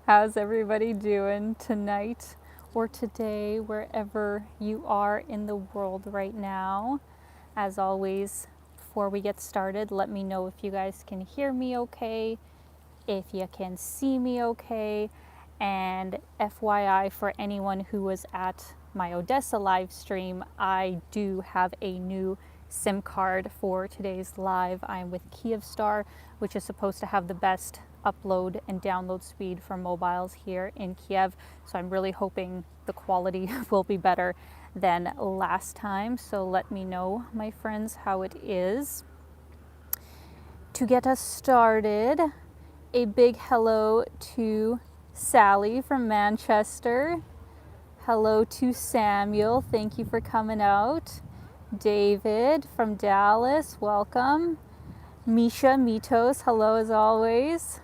How's everybody doing tonight or today, wherever you are in the world right now? As always, before we get started, let me know if you guys can hear me okay, if you can see me okay, and FYI for anyone who was at my Odessa live stream, I do have a new SIM card for today's live. I'm with Kyivstar, which is supposed to have the best upload and download speed for mobiles here in Kiev. So I'm really hoping the quality will be better than last time. So let me know, my friends, how it is. To get us started, a big hello to Sally from Manchester. Hello to Samuel. Thank you for coming out. David from Dallas, welcome. Misha Mitos, hello as always.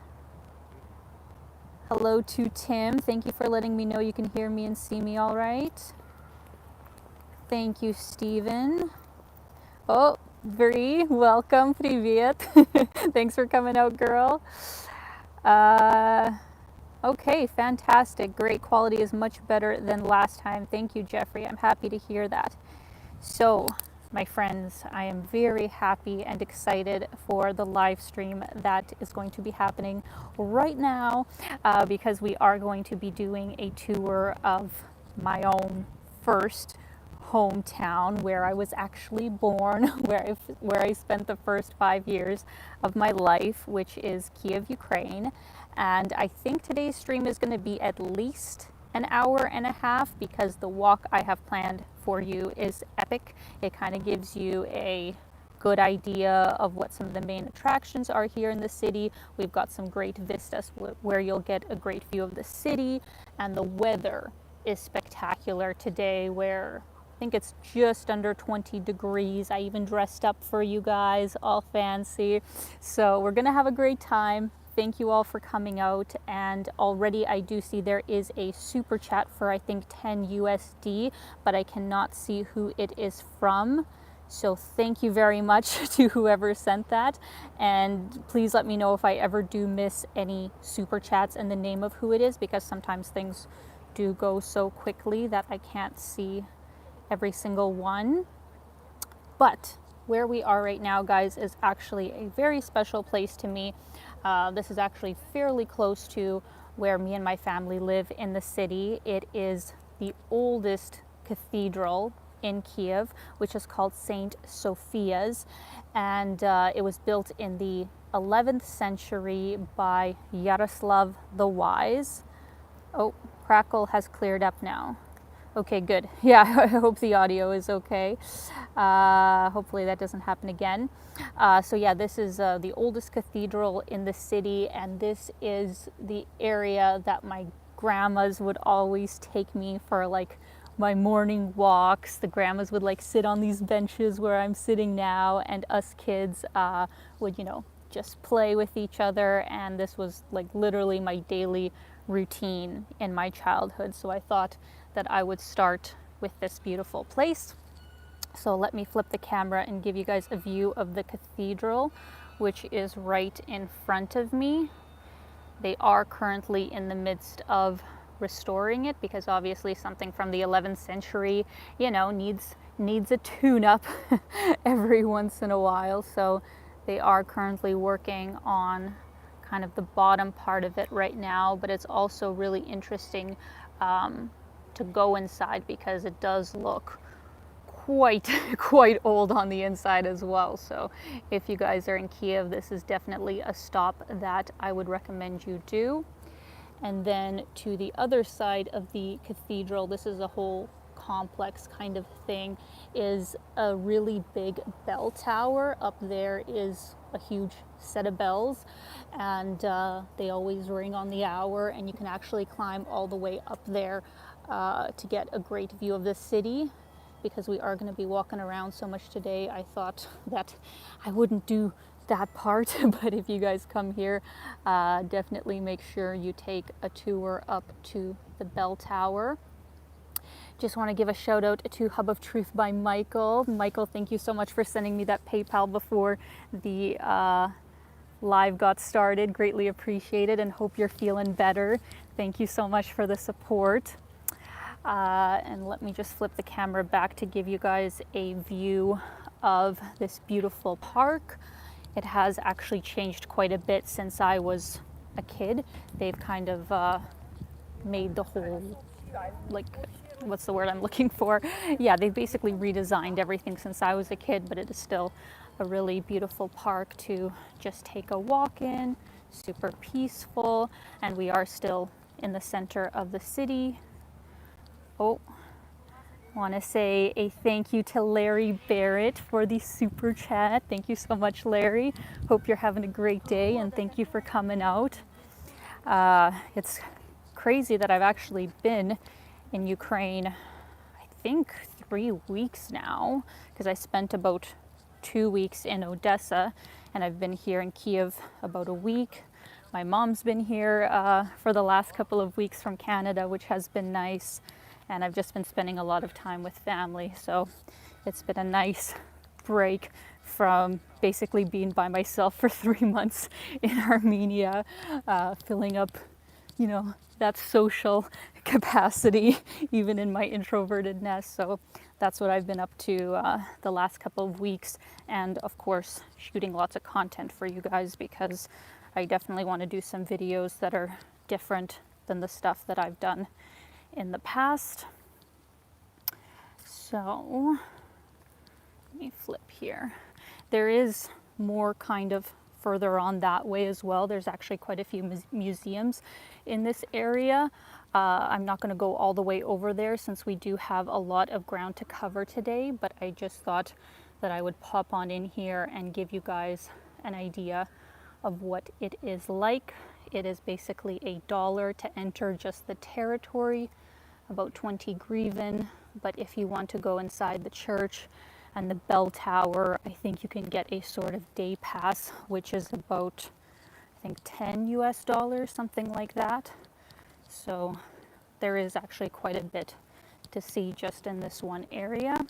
Hello to Tim. Thank you for letting me know you can hear me and see me all right. Thank you, Stephen. Oh, Bree, welcome. Привет. Thanks for coming out, girl. Okay, fantastic. Great quality is much better than last time. Thank you, Jeffrey. I'm happy to hear that. So, my friends, I am very happy and excited for the live stream that is going to be happening right now because we are going to be doing a tour of my own first hometown where I was actually born, where I spent the first 5 years of my life, which is Kiev, Ukraine. And I think today's stream is going to be at least an hour and a half because the walk I have planned for you is epic. It kind of gives you a good idea of what some of the main attractions are here in the city. We've got some great vistas where you'll get a great view of the city, and the weather is spectacular today where I think it's just under 20 degrees. I even dressed up for you guys, all fancy. So we're gonna have a great time. Thank you all for coming out, and already I do see there is a super chat for I think 10 USD, but I cannot see who it is from. So thank you very much to whoever sent that, and please let me know if I ever do miss any super chats and the name of who it is, because sometimes things do go so quickly that I can't see every single one. But where we are right now, guys, is actually a very special place to me. This is actually fairly close to where me and my family live in the city. It is the oldest cathedral in Kiev, which is called Saint Sophia's, and it was built in the 11th century by Yaroslav the Wise. Oh, Crackle has cleared up now. Okay, good. Yeah, I hope the audio is okay. Hopefully that doesn't happen again. So yeah, this is the oldest cathedral in the city, and this is the area that my grandmas would always take me for like my morning walks. The grandmas would like sit on these benches where I'm sitting now, and us kids would, you know, just play with each other, and this was like literally my daily routine in my childhood. So I thought that I would start with this beautiful place. So let me flip the camera and give you guys a view of the cathedral, which is right in front of me. They are currently in the midst of restoring it because obviously something from the 11th century, you know, needs a tune-up every once in a while. So they are currently working on kind of the bottom part of it right now, but it's also really interesting to go inside because it does look quite old on the inside as well. So if you guys are in Kiev, this is definitely a stop that I would recommend you do. And then to the other side of the cathedral, this is a whole complex kind of thing, is a really big bell tower. Up there is a huge set of bells, and they always ring on the hour, and you can actually climb all the way up there to get a great view of the city. Because we are going to be walking around so much today, I thought that I wouldn't do that part, but if you guys come here, definitely make sure you take a tour up to the bell tower. Just want to give a shout out to Hub of Truth by Michael. Michael, thank you so much for sending me that PayPal before the live got started. Greatly appreciated and hope you're feeling better. Thank you so much for the support. And let me just flip the camera back to give you guys a view of this beautiful park. It has actually changed quite a bit since I was a kid. They've kind of made the whole, like, what's the word I'm looking for? Yeah, they've basically redesigned everything since I was a kid, but it is still a really beautiful park to just take a walk in, super peaceful, and we are still in the center of the city. Oh, want to say a thank you to Larry Barrett for the super chat. Thank you so much, Larry. Hope you're having a great day, and thank you for coming out. It's crazy that I've actually been in Ukraine, I think 3 weeks now, because I spent about 2 weeks in Odessa, and I've been here in Kiev about a week. My mom's been here for the last couple of weeks from Canada, which has been nice. And I've just been spending a lot of time with family. So it's been a nice break from basically being by myself for 3 months in Armenia, filling up, you know, that social capacity, even in my introvertedness. So that's what I've been up to the last couple of weeks. And of course, shooting lots of content for you guys, because I definitely want to do some videos that are different than the stuff that I've done in the past. So let me flip here. There is more kind of further on that way as well. There's actually quite a few museums in this area. I'm not going to go all the way over there since we do have a lot of ground to cover today, but I just thought that I would pop on in here and give you guys an idea of what it is like. It is basically $1 to enter just the territory, about 20 hryvnia. But if you want to go inside the church and the bell tower, I think you can get a sort of day pass, which is about, I think, $10 US, something like that. So there is actually quite a bit to see just in this one area.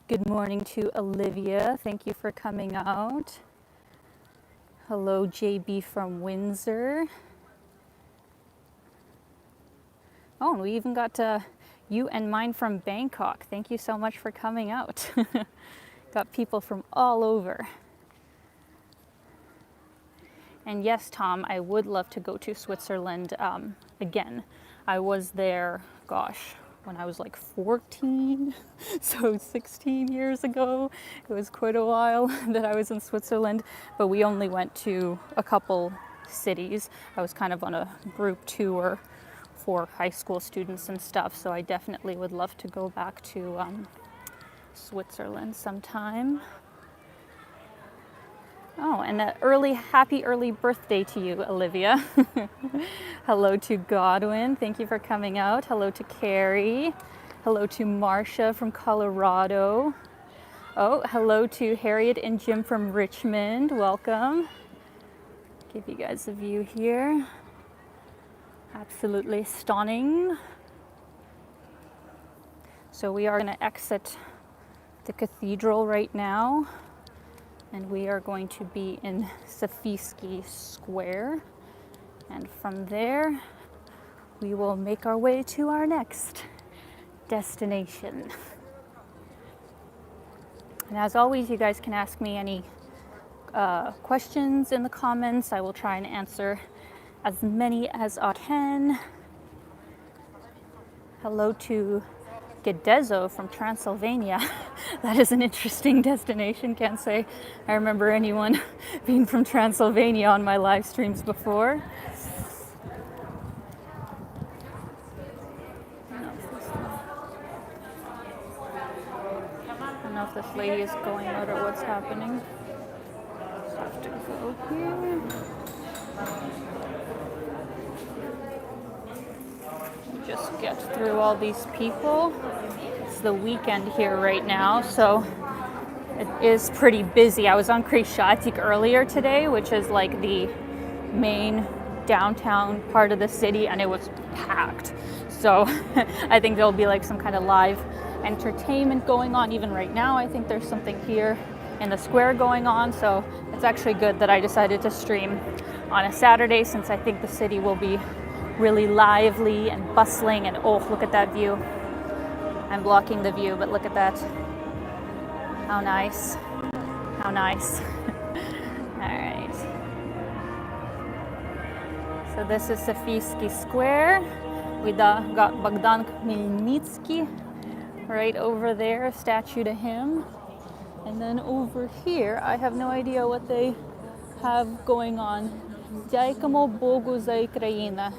Good morning to Olivia. Thank you for coming out. Hello, JB from Windsor. Oh, and we even got you and mine from Bangkok. Thank you so much for coming out. Got people from all over. And yes, Tom, I would love to go to Switzerland again. I was there, gosh, when I was like 14, so 16 years ago. It was quite a while that I was in Switzerland, but we only went to a couple cities. I was kind of on a group tour for high school students and stuff, so I definitely would love to go back to Switzerland sometime. Oh, and happy early birthday to you, Olivia. Hello to Godwin. Thank you for coming out. Hello to Carrie. Hello to Marcia from Colorado. Oh, hello to Harriet and Jim from Richmond. Welcome. Give you guys a view here. Absolutely stunning. So we are going to exit the cathedral right now, and we are going to be in Sofia Square, and from there we will make our way to our next destination. And as always, you guys can ask me any questions in the comments. I will try and answer as many as I can. Hello to Gdezo from Transylvania. That is an interesting destination, can't say I remember anyone being from Transylvania on my live streams before. I don't know if this lady is going out or what's happening. Just have to go here. Just get through all these people. It's the weekend here right now, so it is pretty busy. I was on Khreschatyk earlier today, which is like the main downtown part of the city, and it was packed. So I think there'll be like some kind of live entertainment going on. Even right now, I think there's something here in the square going on. So it's actually good that I decided to stream on a Saturday, since I think the city will be really lively and bustling. And oh, look at that view. I'm blocking the view, but look at that. How nice. How nice. All right. So this is Sofia Square. We got Bogdan Khmelnytsky right over there, a statue to him. And then over here, I have no idea what they have going on. Дякуємо Богу за Україну.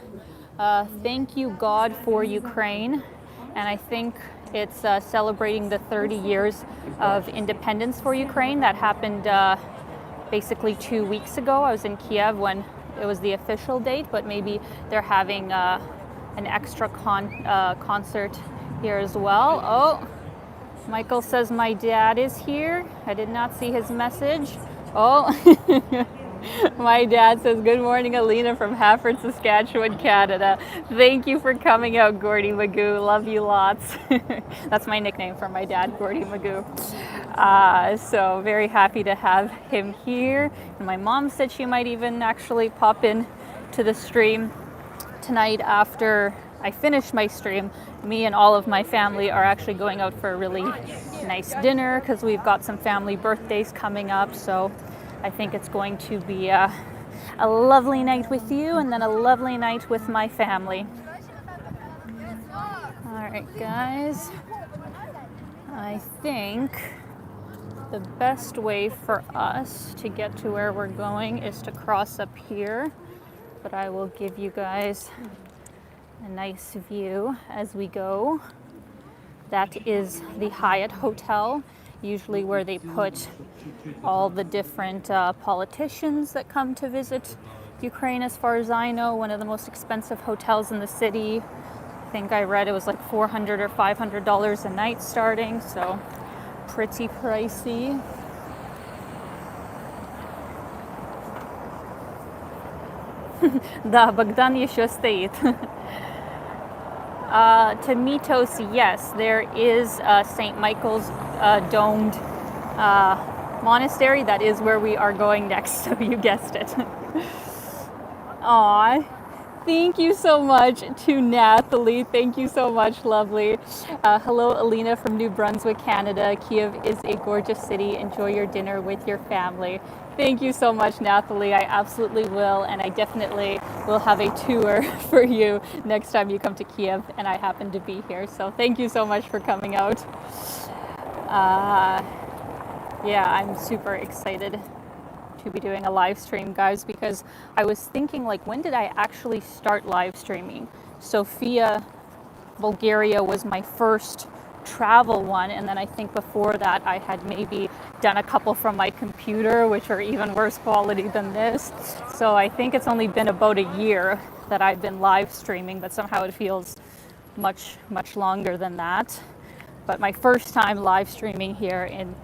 Thank you, God, for Ukraine. And I think it's celebrating the 30 years of independence for Ukraine. That happened basically 2 weeks ago. I was in Kiev when it was the official date, but maybe they're having an extra concert here as well. Oh, Michael says my dad is here. I did not see his message. Oh, my dad says, good morning, Alina from Hafford, Saskatchewan, Canada. Thank you for coming out, Gordy Magoo. Love you lots. That's my nickname for my dad, Gordy Magoo. So very happy to have him here. And my mom said she might even actually pop in to the stream tonight after I finish my stream. Me and all of my family are actually going out for a really nice dinner because we've got some family birthdays coming up. So I think it's going to be a lovely night with you and then a lovely night with my family. All right, guys. I think the best way for us to get to where we're going is to cross up here. But I will give you guys a nice view as we go. That is the Hyatt Hotel, usually where they put all the different politicians that come to visit Ukraine, as far as I know. One of the most expensive hotels in the city. I think I read it was like $400 or $500 a night starting, so pretty pricey. Да, Богдан еще стоит. To Mitos, yes, there is St. Michael's domed monastery. That is where we are going next, so you guessed it. Aw, thank you so much to Nathalie. Thank you so much, lovely. Hello, Alina from New Brunswick, Canada. Kiev is a gorgeous city. Enjoy your dinner with your family. Thank you so much, Nathalie. I absolutely will, and I definitely will have a tour for you next time you come to Kiev and I happen to be here. So thank you so much for coming out. Yeah, I'm super excited to be doing a live stream, guys, because I was thinking, like, when did I actually start live streaming? Sofia, Bulgaria was my first travel one, and then I think before that I had maybe done a couple from my computer, which are even worse quality than this. So I think it's only been about a year that I've been live streaming, but somehow it feels much longer than that. But my first time live streaming here in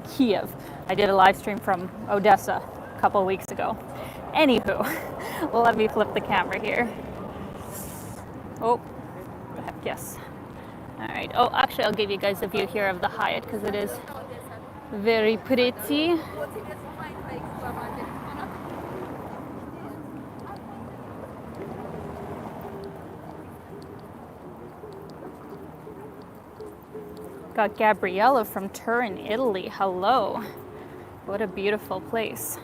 Kiev. I did a live stream from Odessa a couple of weeks ago. Anywho, let me flip the camera here. Oh, the heck, yes. All right. Oh, actually, I'll give you guys a view here of the Hyatt because it is very pretty. Got Gabriella from Turin, Italy. Hello. What a beautiful place.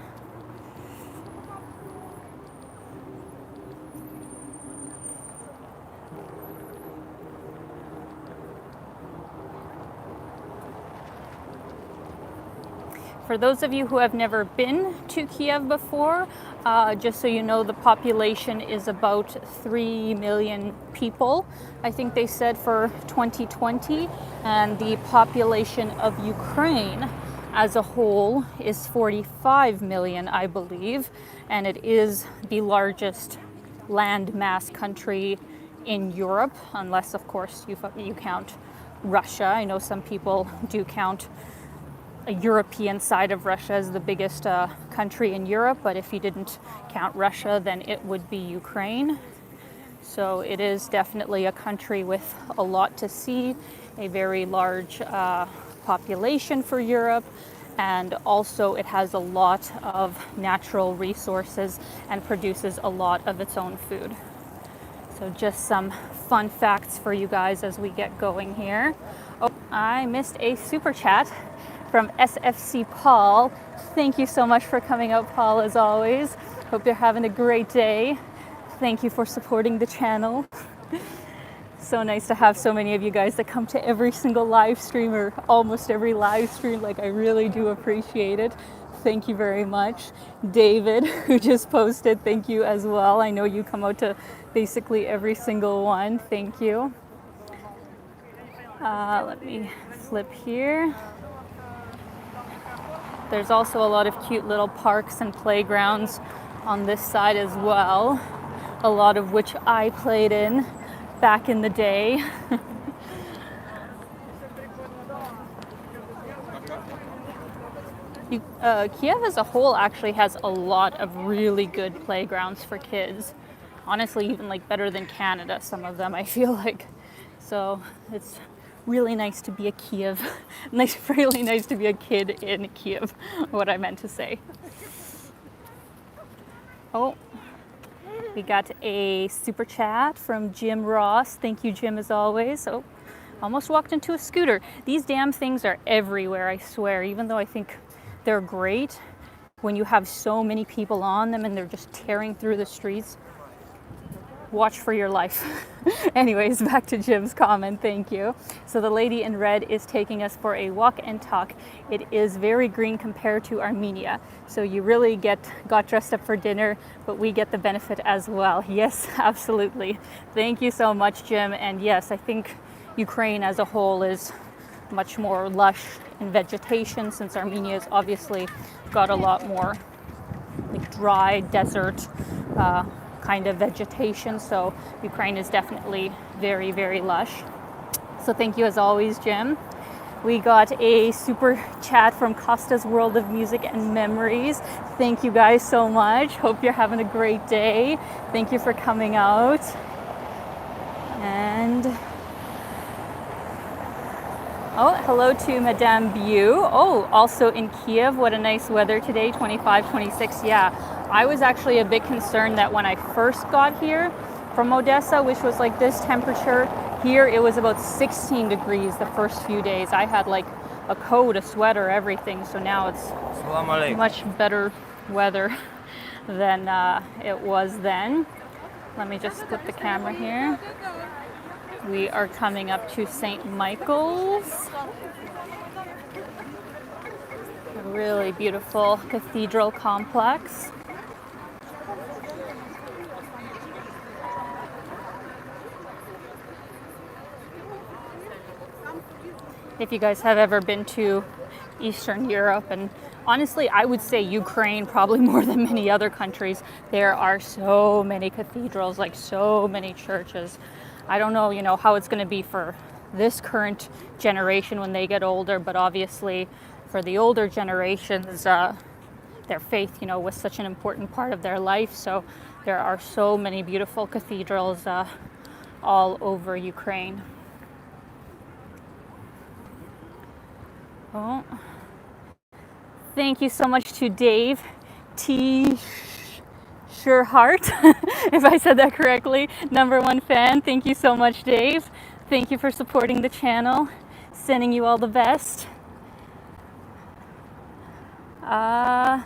For those of you who have never been to Kiev before, just so you know, the population is about 3 million people, I think they said, for 2020. And the population of Ukraine as a whole is 45 million, I believe. And it is the largest landmass country in Europe, unless, of course, you count Russia. I know some people do count a European side of Russia as the biggest country in Europe, but if you didn't count Russia, then it would be Ukraine. So it is definitely a country with a lot to see. a very large population for Europe, and also it has a lot of natural resources and produces a lot of its own food. So just some fun facts for you guys as we get going here. Oh, I missed a super chat from SFC Paul. Thank you so much for coming out, Paul, as always. Hope you're having a great day. Thank you for supporting the channel. So nice to have so many of you guys that come to every single live stream, or almost every live stream. Like, I really do appreciate it. Thank you very much. David, who just posted, thank you as well. I know you come out to basically every single one. Thank you. Let me flip here. There's also a lot of cute little parks and playgrounds on this side as well, a lot of which I played in back in the day. Kiev as a whole actually has a lot of really good playgrounds for kids. Honestly, even like better than Canada, some of them, I feel like. So it's really nice to be a Kiev. Really nice to be a kid in Kiev, what I meant to say. Oh, we got a super chat from Jim Ross. Thank you, Jim, as always. Oh, almost walked into a scooter. These damn things are everywhere, I swear, even though I think they're great. When you have so many people on them and they're just tearing through the streets, watch for your life. Anyways, back to Jim's comment. Thank you. So the lady in red is taking us for a walk and talk. It is very green compared to Armenia. So you really got dressed up for dinner, but we get the benefit as well. Yes, absolutely. Thank you so much, Jim. And yes, I think Ukraine as a whole is much more lush in vegetation, since Armenia's obviously got a lot more like dry desert kind of vegetation. So Ukraine is definitely very, very lush. So thank you as always, Jim. We got a super chat from Costa's World of Music and Memories. Thank you guys so much. Hope you're having a great day. Thank you for coming out. And oh, hello to Madame Bew. Oh, also in Kiev, what a nice weather today, 25, 26. Yeah, I was actually a bit concerned that when I first got here from Odessa, which was like this temperature, here it was about 16 degrees the first few days. I had like a coat, a sweater, everything. So now it's much better weather than it was then. Let me just flip the camera here. We are coming up to St. Michael's. A really beautiful cathedral complex. If you guys have ever been to Eastern Europe, and honestly, I would say Ukraine probably more than many other countries, there are so many cathedrals, like so many churches. I don't know, how it's going to be for this current generation when they get older, but obviously for the older generations, their faith, was such an important part of their life. So there are so many beautiful cathedrals all over Ukraine. Oh, thank you so much to Dave T. Heart, if I said that correctly, #1 fan. Thank you so much, Dave. Thank you for supporting the channel. Sending you all the best. Let's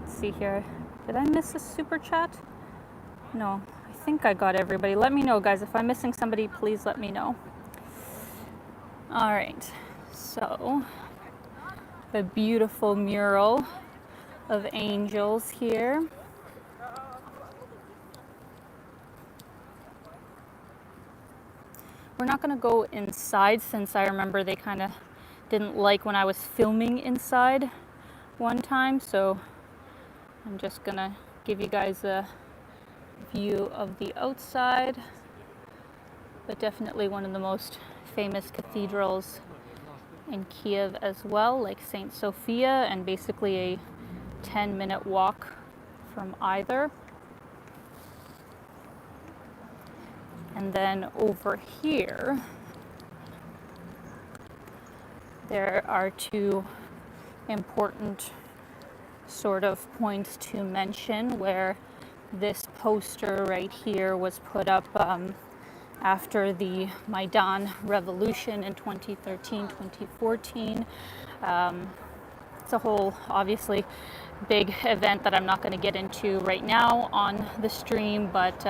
see here. Did I miss a super chat? No, I think I got everybody. Let me know, guys. If I'm missing somebody, please let me know. All right, so the beautiful mural of angels here. We're not going to go inside, since I remember they kind of didn't like when I was filming inside one time, so I'm just going to give you guys a view of the outside. But definitely one of the most famous cathedrals in Kiev as well, like St. Sophia, and basically a 10-minute walk from either. And then over here, there are two important sort of points to mention where this poster right here was put up after the Maidan revolution in 2013, 2014. It's a whole, obviously, big event that I'm not going to get into right now on the stream, but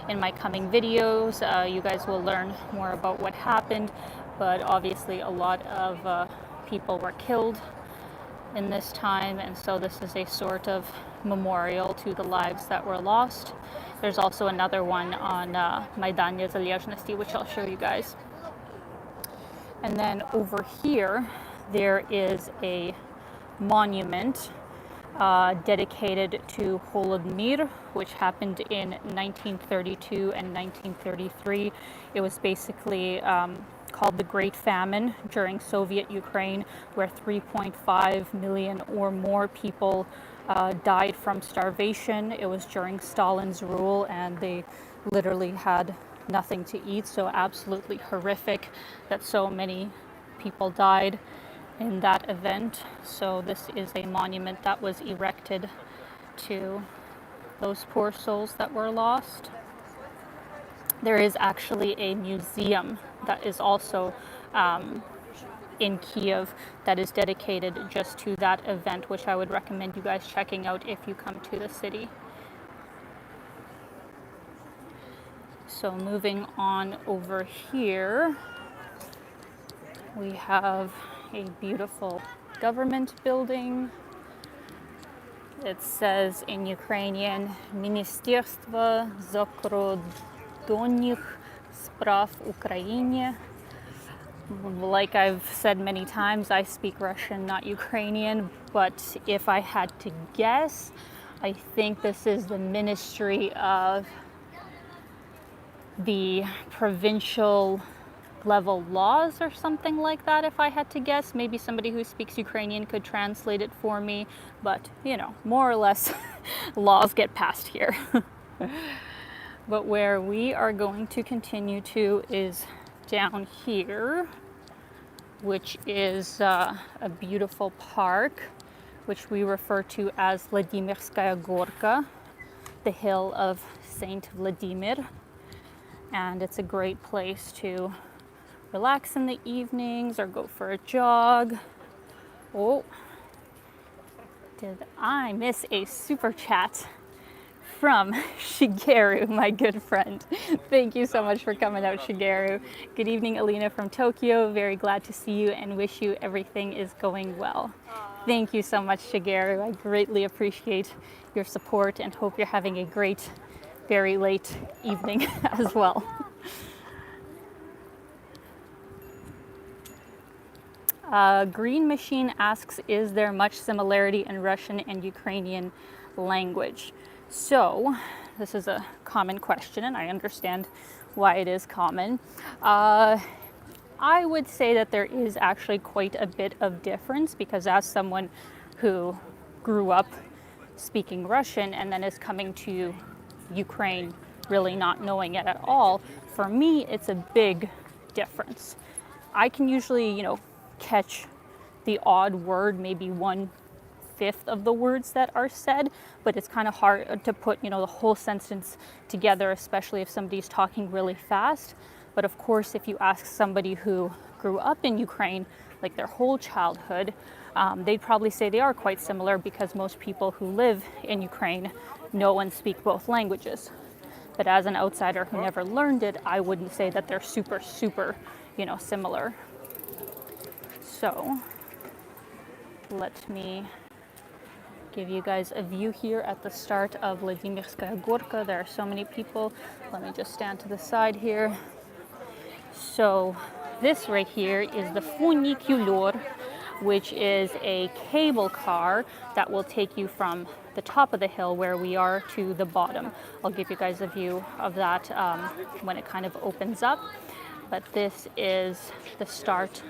in my coming videos, you guys will learn more about what happened. But obviously, a lot of people were killed in this time, and so this is a sort of memorial to the lives that were lost. There's also another one on Maidan Niezalezhnosti, which I'll show you guys. And then over here, there is a monument dedicated to Holodomor, which happened in 1932 and 1933. It was basically called the Great Famine during Soviet Ukraine, where 3.5 million or more people died from starvation. It was during Stalin's rule, and they literally had nothing to eat. So absolutely horrific that so many people died in that event. So this is a monument that was erected to those poor souls that were lost. There is actually a museum that is also in Kiev that is dedicated just to that event, which I would recommend you guys checking out if you come to the city. So moving on over here, we have a beautiful government building. It says in Ukrainian, Ministerstvo Zakordonnych Sprav Ukraine. Like I've said many times, I speak Russian, not Ukrainian, but if I had to guess, I think this is the Ministry of the Provincial Level Laws or something like that, if I had to guess. Maybe somebody who speaks Ukrainian could translate it for me, but you know, more or less laws get passed here. But where we are going to continue to is down here, which is a beautiful park, which we refer to as Vladimirskaya Gorka, the hill of Saint Vladimir. And it's a great place to relax in the evenings or go for a jog. Oh, did I miss a super chat from Shigeru, my good friend? Thank you so much for coming out, Shigeru. Good evening, Alina from Tokyo. Very glad to see you and wish you everything is going well. Thank you so much, Shigeru. I greatly appreciate your support and hope you're having a great, very late evening as well. Green Machine asks, is there much similarity in Russian and Ukrainian language? So, this is a common question, and I understand why it is common. I would say that there is actually quite a bit of difference, because as someone who grew up speaking Russian and then is coming to Ukraine really not knowing it at all, for me it's a big difference. I can usually, catch the odd word, maybe 1/5 of the words that are said, but it's kind of hard to put, the whole sentence together, especially if somebody's talking really fast. But of course, if you ask somebody who grew up in Ukraine, like their whole childhood, they'd probably say they are quite similar, because most people who live in Ukraine know and speak both languages. But as an outsider who never learned it, I wouldn't say that they're super, similar. So let me give you guys a view here at the start of Vladimirskaya Gorka. There are so many people. Let me just stand to the side here. So this right here is the funicular, which is a cable car that will take you from the top of the hill where we are to the bottom. I'll give you guys a view of that when it kind of opens up. But this is the start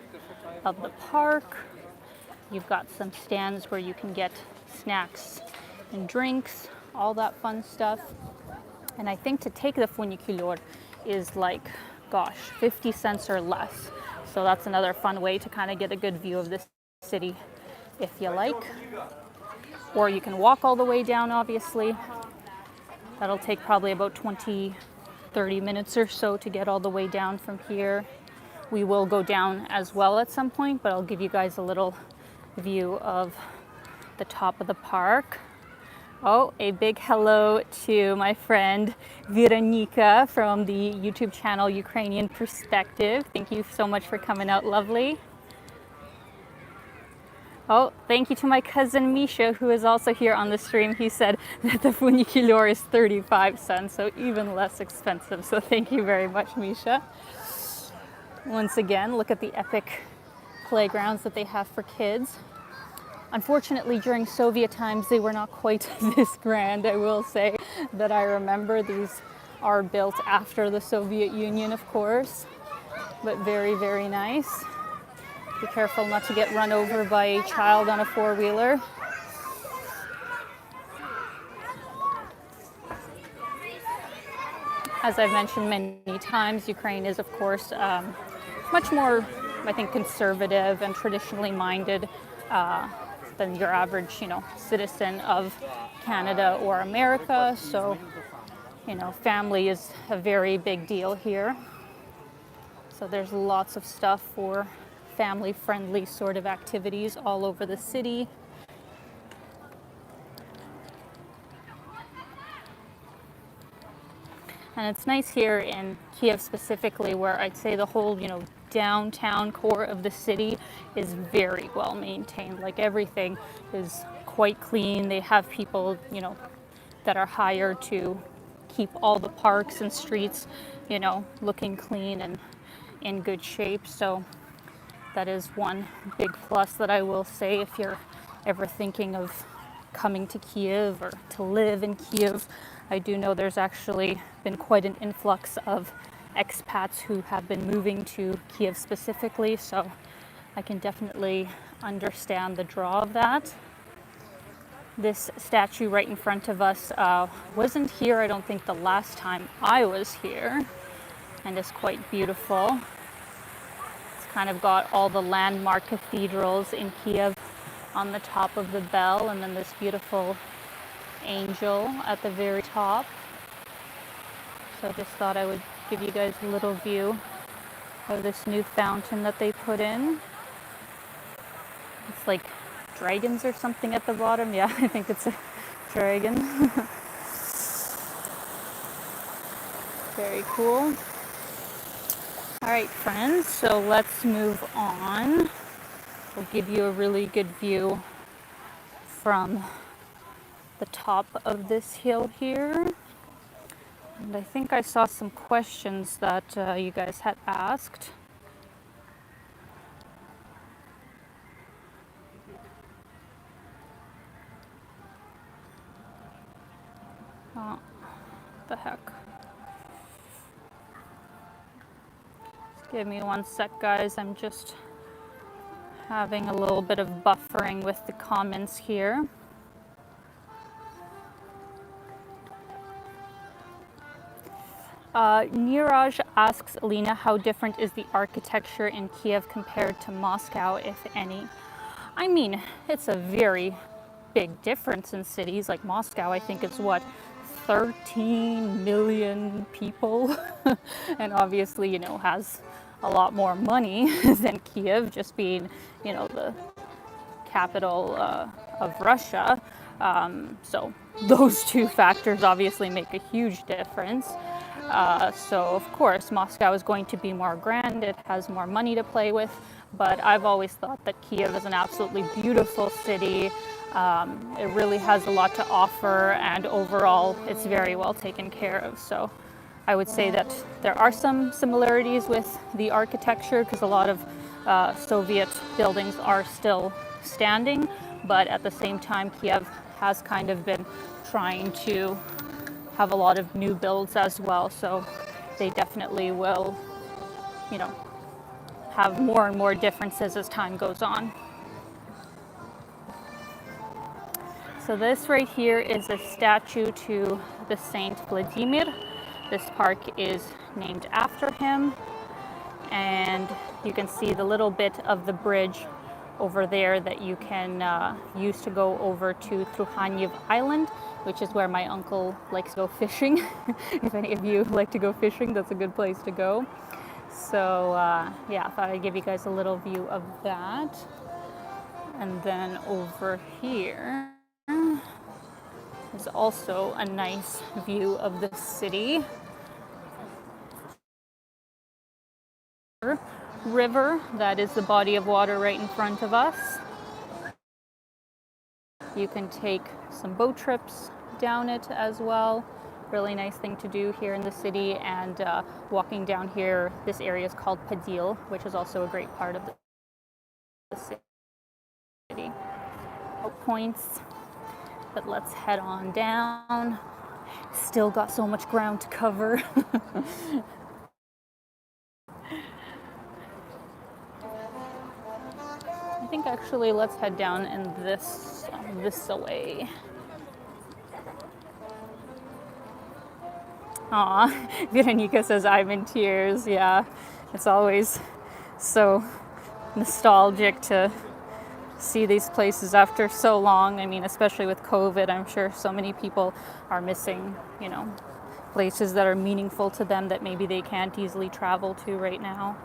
of the park. You've got some stands where you can get snacks and drinks, all that fun stuff. And I think to take the funicular, is like, gosh, 50 cents or less. So that's another fun way to kind of get a good view of this city if you like. Or you can walk all the way down, obviously. That'll take probably about 30 minutes or so to get all the way down from here. We will go down as well at some point, but I'll give you guys a little view of the top of the park. Oh, a big hello to my friend Veronika from the YouTube channel Ukrainian Perspective. Thank you so much for coming out, lovely. Oh, thank you to my cousin Misha, who is also here on the stream. He said that the funicular is 35 cents, so even less expensive. So thank you very much, Misha. Once again, look at the epic playgrounds that they have for kids. Unfortunately, during Soviet times, they were not quite this grand, I will say, that I remember. These are built after the Soviet Union, of course, but very, very nice. Be careful not to get run over by a child on a four-wheeler. As I've mentioned many times, Ukraine is, of course, much more, I think, conservative and traditionally minded than your average, citizen of Canada or America. So, family is a very big deal here. So there's lots of stuff for family-friendly sort of activities all over the city. And it's nice here in Kiev specifically, where I'd say the whole, downtown core of the city is very well maintained. Like everything is quite clean. They have people, that are hired to keep all the parks and streets, looking clean and in good shape. So that is one big plus that I will say if you're ever thinking of coming to Kiev or to live in Kiev. I do know there's actually been quite an influx of expats who have been moving to Kiev specifically, so I can definitely understand the draw of that. This statue right in front of us wasn't here, I don't think, the last time I was here, and is quite beautiful. It's kind of got all the landmark cathedrals in Kiev on the top of the bell, and then this beautiful angel at the very top. So I just thought I would give you guys a little view of this new fountain that they put in. It's like dragons or something at the bottom. Yeah, I think it's a dragon. Very cool. All right, friends, so let's move on. We'll give you a really good view from the top of this hill here. And I think I saw some questions that you guys had asked. Oh, the heck. Just give me one sec, guys. I'm just having a little bit of buffering with the comments here. Niraj asks Alina, how different is the architecture in Kiev compared to Moscow, if any? I mean, it's a very big difference in cities. Like Moscow, I think it's 13 million people, and obviously, has a lot more money than Kiev, just being, the capital of Russia. So those two factors obviously make a huge difference. So of course, Moscow is going to be more grand. It has more money to play with, but I've always thought that Kiev is an absolutely beautiful city. It really has a lot to offer, and overall, it's very well taken care of. So I would say that there are some similarities with the architecture, because a lot of Soviet buildings are still standing, but at the same time, Kiev has kind of been trying to have a lot of new builds as well, so they definitely will, have more and more differences as time goes on. So this right here is a statue to the Saint Vladimir. This park is named after him, and you can see the little bit of the bridge over there that you can use to go over to Kyiv Island, which is where my uncle likes to go fishing. If any of you like to go fishing, that's a good place to go. So yeah, I thought I'd give you guys a little view of that. And then over here is also a nice view of the city. River, that is the body of water right in front of us. You can take some boat trips down it as well. Really nice thing to do here in the city. And walking down here, this area is called Padil, which is also a great part of the city. Points, but let's head on down. Still got so much ground to cover. I think actually let's head down in this way. Aw, Veronica says I'm in tears. Yeah, it's always so nostalgic to see these places after so long. I mean, especially with COVID, I'm sure so many people are missing, you know, places that are meaningful to them that maybe they can't easily travel to right now.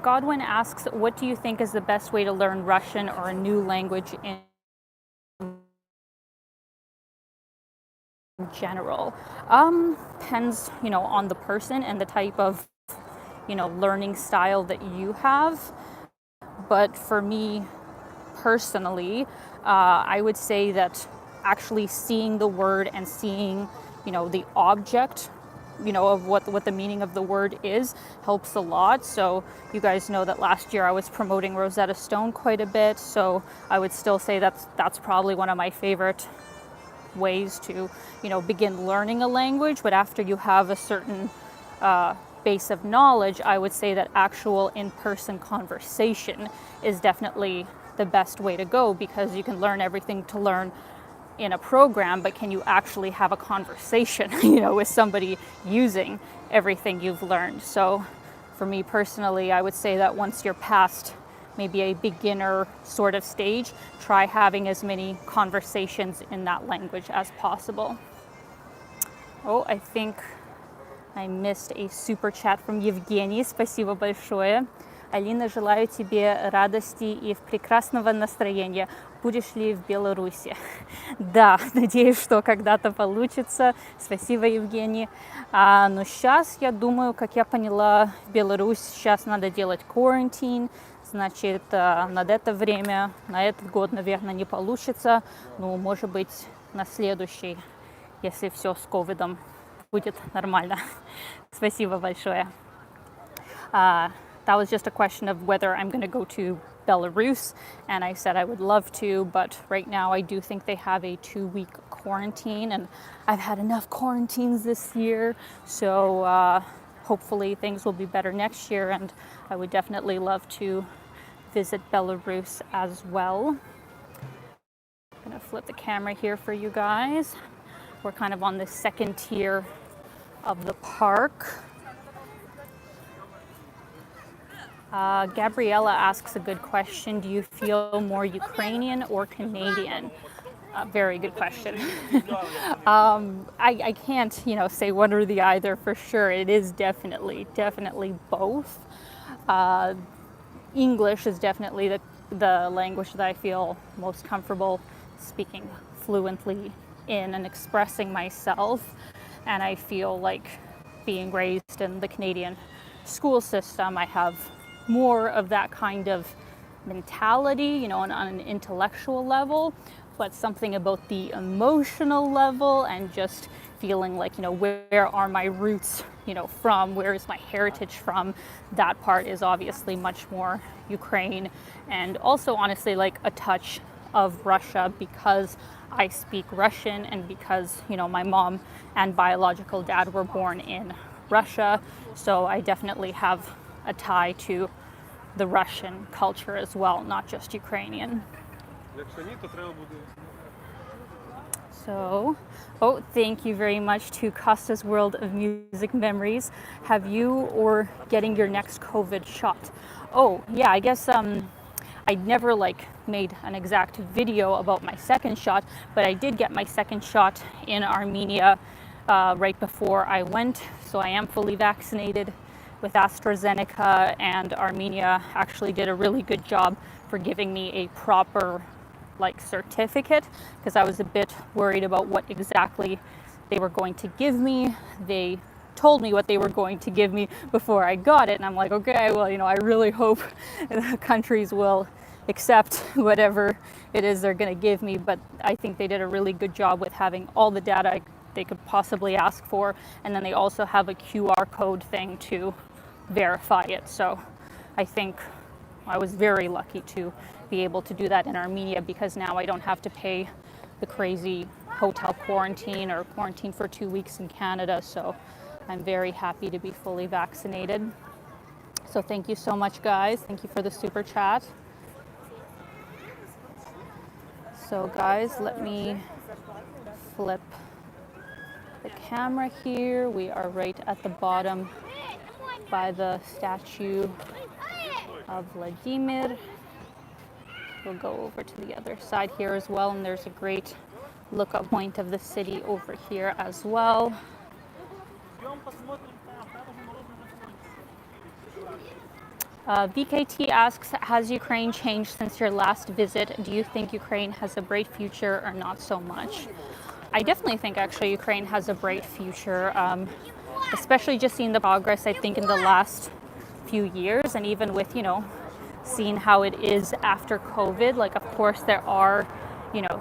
Godwin asks, what do you think is the best way to learn Russian or a new language in general? Depends, you know, on the person and the type of, you know, learning style that you have. But for me personally, I would say that actually seeing the word and seeing, you know, the object, you know, of what the meaning of the word is helps a lot. So you guys know that last year I was promoting Rosetta Stone quite a bit. So I would still say that's probably one of my favorite ways to, you know, begin learning a language. But after you have a certain base of knowledge, I would say that actual in-person conversation is definitely the best way to go, because you can learn everything to learn in a program, but can you actually have a conversation, you know, with somebody using everything you've learned? So for me personally, I would say that once you're past maybe a beginner sort of stage, try having as many conversations in that language as possible. Oh, I think I missed a super chat from Evgeny. Спасибо большое. Алина, желаю тебе радости и прекрасного настроения. Будешь ли в Беларуси? Да, надеюсь, что когда-то получится. Спасибо, Евгений. Но сейчас, я думаю, как я поняла, в Беларусь сейчас надо делать карантин. Значит, на это время, на этот год, наверное, не получится. Ну, может быть, на следующий, если все с ковидом будет нормально. Спасибо большое. That was just a question of whether I'm going to go to Belarus, and I said I would love to, but right now I do think they have a 2-week quarantine, and I've had enough quarantines this year, so hopefully things will be better next year, and I would definitely love to visit Belarus as well. I'm going to flip the camera here for you guys. We're kind of on the second tier of the park. Gabriella asks a good question. Do you feel more Ukrainian or Canadian? Very good question. I can't, you know, say one or the other for sure. It is definitely both. English is definitely the language that I feel most comfortable speaking fluently in and expressing myself. And I feel like being raised in the Canadian school system, I have more of that kind of mentality, you know, on an intellectual level, but something about the emotional level and just feeling like, you know, where are my roots, you know, from, where is my heritage from, that part is obviously much more Ukraine, and also honestly like a touch of Russia, because I speak Russian and because, you know, my mom and biological dad were born in Russia, so I definitely have a tie to the Russian culture as well, not just Ukrainian. So, oh, thank you very much to Costa's World of Music Memories. Have you or getting your next COVID shot? Oh, yeah, I guess I never made an exact video about my second shot, but I did get my second shot in Armenia right before I went. So I am fully vaccinated with AstraZeneca, and Armenia actually did a really good job for giving me a proper certificate, because I was a bit worried about what exactly they were going to give me. They told me what they were going to give me before I got it, and I'm like, okay, well, I really hope the countries will accept whatever it is they're going to give me. But I think they did a really good job with having all the data they could possibly ask for, and then they also have a QR code thing to verify it. So I think I was very lucky to be able to do that in Armenia, because now I don't have to pay the crazy hotel quarantine or quarantine for 2 weeks in Canada. So I'm very happy to be fully vaccinated. So thank you so much, guys. Thank you for the super chat. So guys, let me flip the camera here. We are right at the bottom by the statue of Vladimir. We'll go over to the other side here as well, and there's a great lookup point of the city over here as well. VKT asks, has Ukraine changed since your last visit? Do you think Ukraine has a bright future or not so much? I definitely think actually Ukraine has a bright future, especially just seeing the progress I think in the last few years, and even with, seeing how it is after COVID. Of course there are,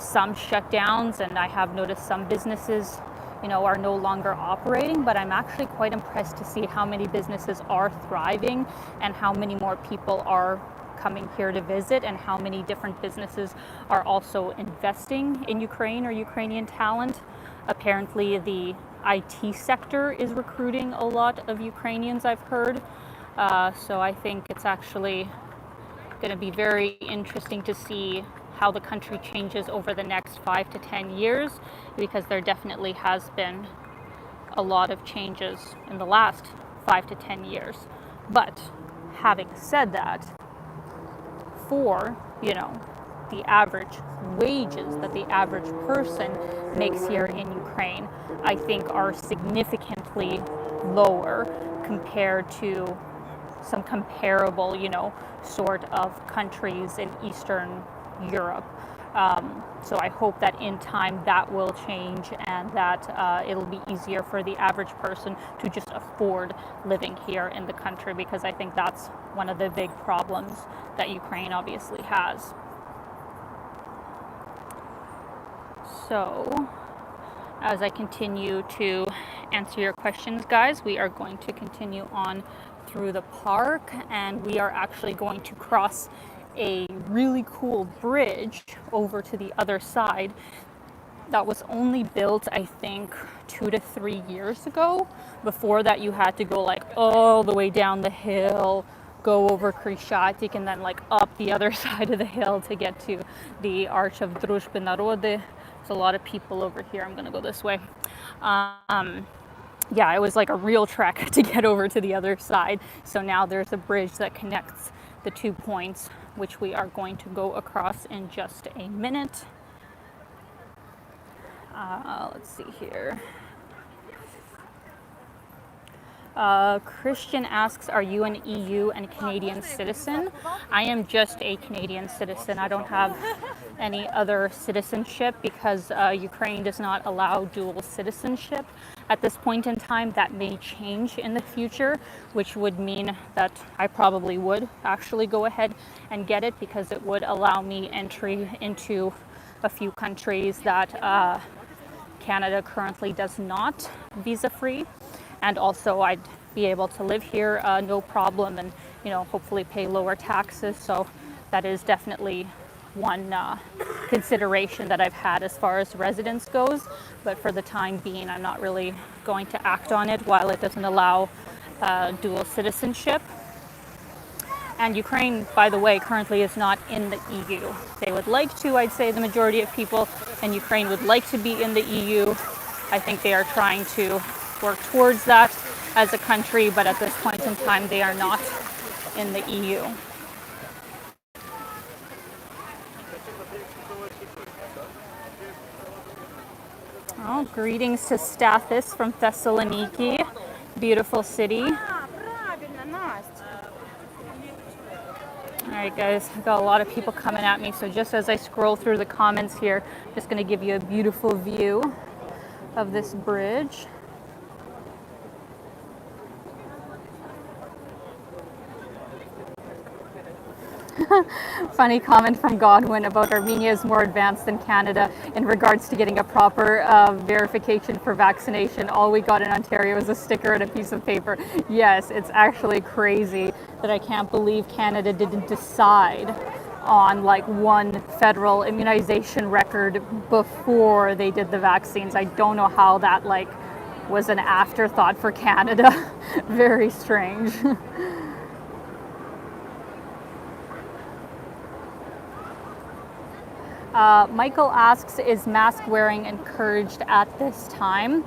some shutdowns, and I have noticed some businesses, are no longer operating, but I'm actually quite impressed to see how many businesses are thriving and how many more people are coming here to visit, and how many different businesses are also investing in Ukraine or Ukrainian talent. Apparently the IT sector is recruiting a lot of Ukrainians, I've heard. So I think it's actually going to be very interesting to see how the country changes over the next 5 to 10 years, because there definitely has been a lot of changes in the last 5 to 10 years. But having said that, for, the average wages that the average person makes here in Ukraine, I think are significantly lower compared to some comparable, sort of countries in Eastern Europe. So I hope that in time that will change, and that it'll be easier for the average person to just afford living here in the country, because I think that's one of the big problems that Ukraine obviously has. So as I continue to answer your questions, guys, we are going to continue on through the park, and we are actually going to cross a really cool bridge over to the other side that was only built, I think, 2 to 3 years ago. Before that, you had to go all the way down the hill, go over Khreschatyk, and then up the other side of the hill to get to the Arch of Druzhby Narody. There's a lot of people over here. I'm gonna go this way. Yeah, it was a real trek to get over to the other side. So now there's a bridge that connects the 2 points, which we are going to go across in just a minute. Let's see here. Christian asks, are you an EU and Canadian citizen? I am just a Canadian citizen. I don't have any other citizenship, because Ukraine does not allow dual citizenship at this point in time. That may change in the future, which would mean that I probably would actually go ahead and get it, because it would allow me entry into a few countries that Canada currently does not visa-free. And also I'd be able to live here no problem, and hopefully pay lower taxes. So that is definitely one consideration that I've had as far as residence goes. But for the time being, I'm not really going to act on it while it doesn't allow dual citizenship. And Ukraine, by the way, currently is not in the EU. They would like to, I'd say the majority of people, and Ukraine would like to be in the EU. I think they are trying to work towards that as a country, but at this point in time, they are not in the EU. Oh, greetings to Stathis from Thessaloniki, beautiful city. All right, guys, I've got a lot of people coming at me, so just as I scroll through the comments here, I'm just going to give you a beautiful view of this bridge. Funny comment from Godwin about Armenia is more advanced than Canada in regards to getting a proper verification for vaccination. All we got in Ontario was a sticker and a piece of paper. Yes, it's actually crazy that I can't believe Canada didn't decide on like one federal immunization record before they did the vaccines. I don't know how that like was an afterthought for Canada. Very strange. Michael asks, is mask wearing encouraged at this time?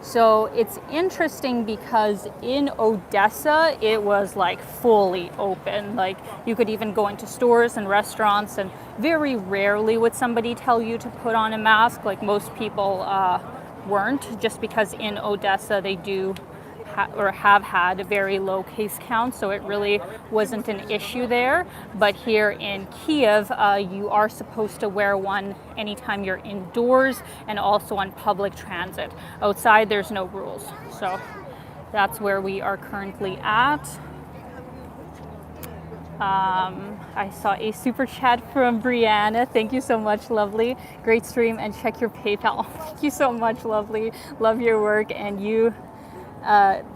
So it's interesting because in Odessa, it was like fully open. Like you could even go into stores and restaurants, and very rarely would somebody tell you to put on a mask. Like most people weren't, just because in Odessa they do or have had a very low case count, so it really wasn't an issue there. But here in Kiev, you are supposed to wear one anytime you're indoors and also on public transit. Outside, there's no rules. So that's where we are currently at. I saw a super chat from Brianna. Thank you so much, lovely. Great stream, and check your PayPal. Thank you so much, lovely. Love your work, and you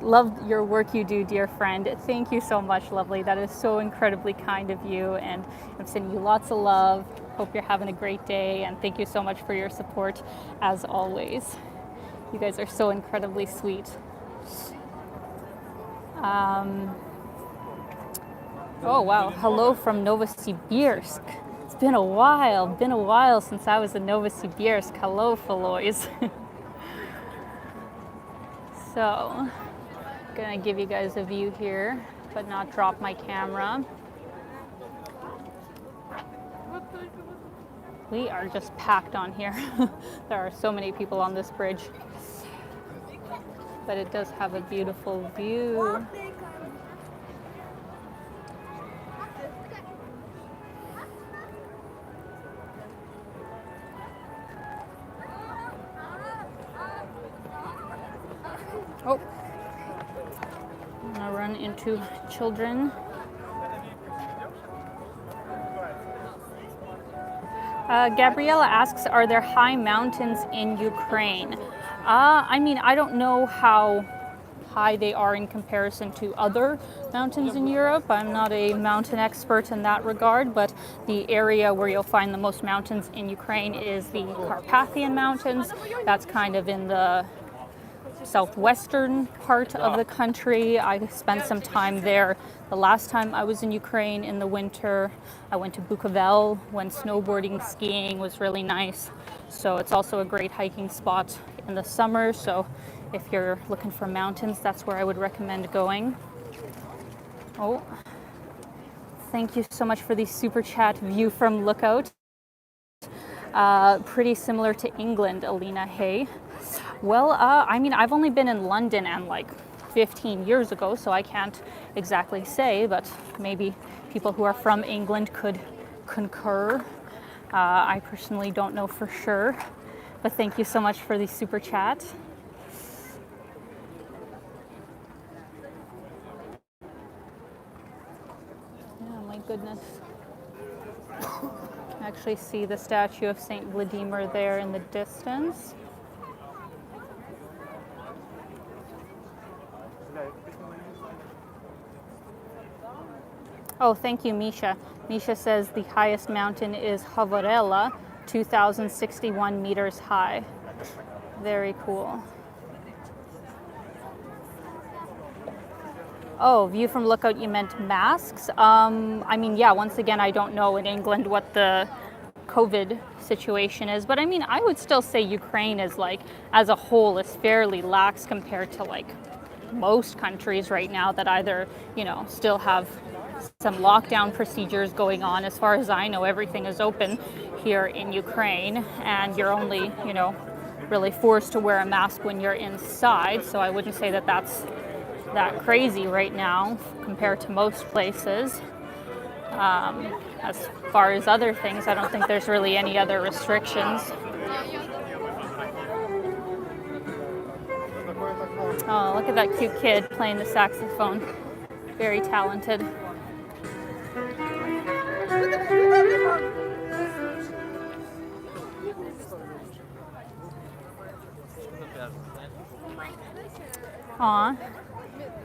love your work you do, dear friend. Thank you so much, lovely. That is so incredibly kind of you, and I'm sending you lots of love. Hope you're having a great day, and thank you so much for your support as always. You guys are so incredibly sweet. Oh wow, hello from Novosibirsk. It's been a while since I was in Novosibirsk. Hello, Falois. So, I'm gonna give you guys a view here, but not drop my camera. We are just packed on here. There are so many people on this bridge, but it does have a beautiful view. Oh, I'm gonna run into children. Gabriella asks, are there high mountains in Ukraine? I mean, I don't know how high they are in comparison to other mountains in Europe. I'm not a mountain expert in that regard, but the area where you'll find the most mountains in Ukraine is the Carpathian Mountains. That's kind of in the southwestern part of the country. I spent some time there the last time I was in Ukraine in the winter. I went to Bukovel when snowboarding, skiing was really nice. So it's also a great hiking spot in the summer. So if you're looking for mountains, that's where I would recommend going. Oh, thank you so much for the super chat. View from Lookout. Pretty similar to England, Alina. Hey. Well, I mean, I've only been in London and like 15 years ago, so I can't exactly say, but maybe people who are from England could concur. I personally don't know for sure, but thank you so much for the super chat. Yeah, my goodness. I actually see the statue of Saint Vladimir there in the distance. Oh, thank you, Misha. Misha says the highest mountain is Havorela, 2,061 meters high. Very cool. Oh, view from lookout, you meant masks? I mean, yeah, once again, I don't know in England what the COVID situation is, but I mean, I would still say Ukraine is like, as a whole, is fairly lax compared to like most countries right now that either, you know, still have some lockdown procedures going on. As far as I know, everything is open here in Ukraine, and you're only, you know, really forced to wear a mask when you're inside. So I wouldn't say that that's that crazy right now compared to most places. As far as other things, I don't think there's really any other restrictions. Oh, look at that cute kid playing the saxophone. Very talented. Aw.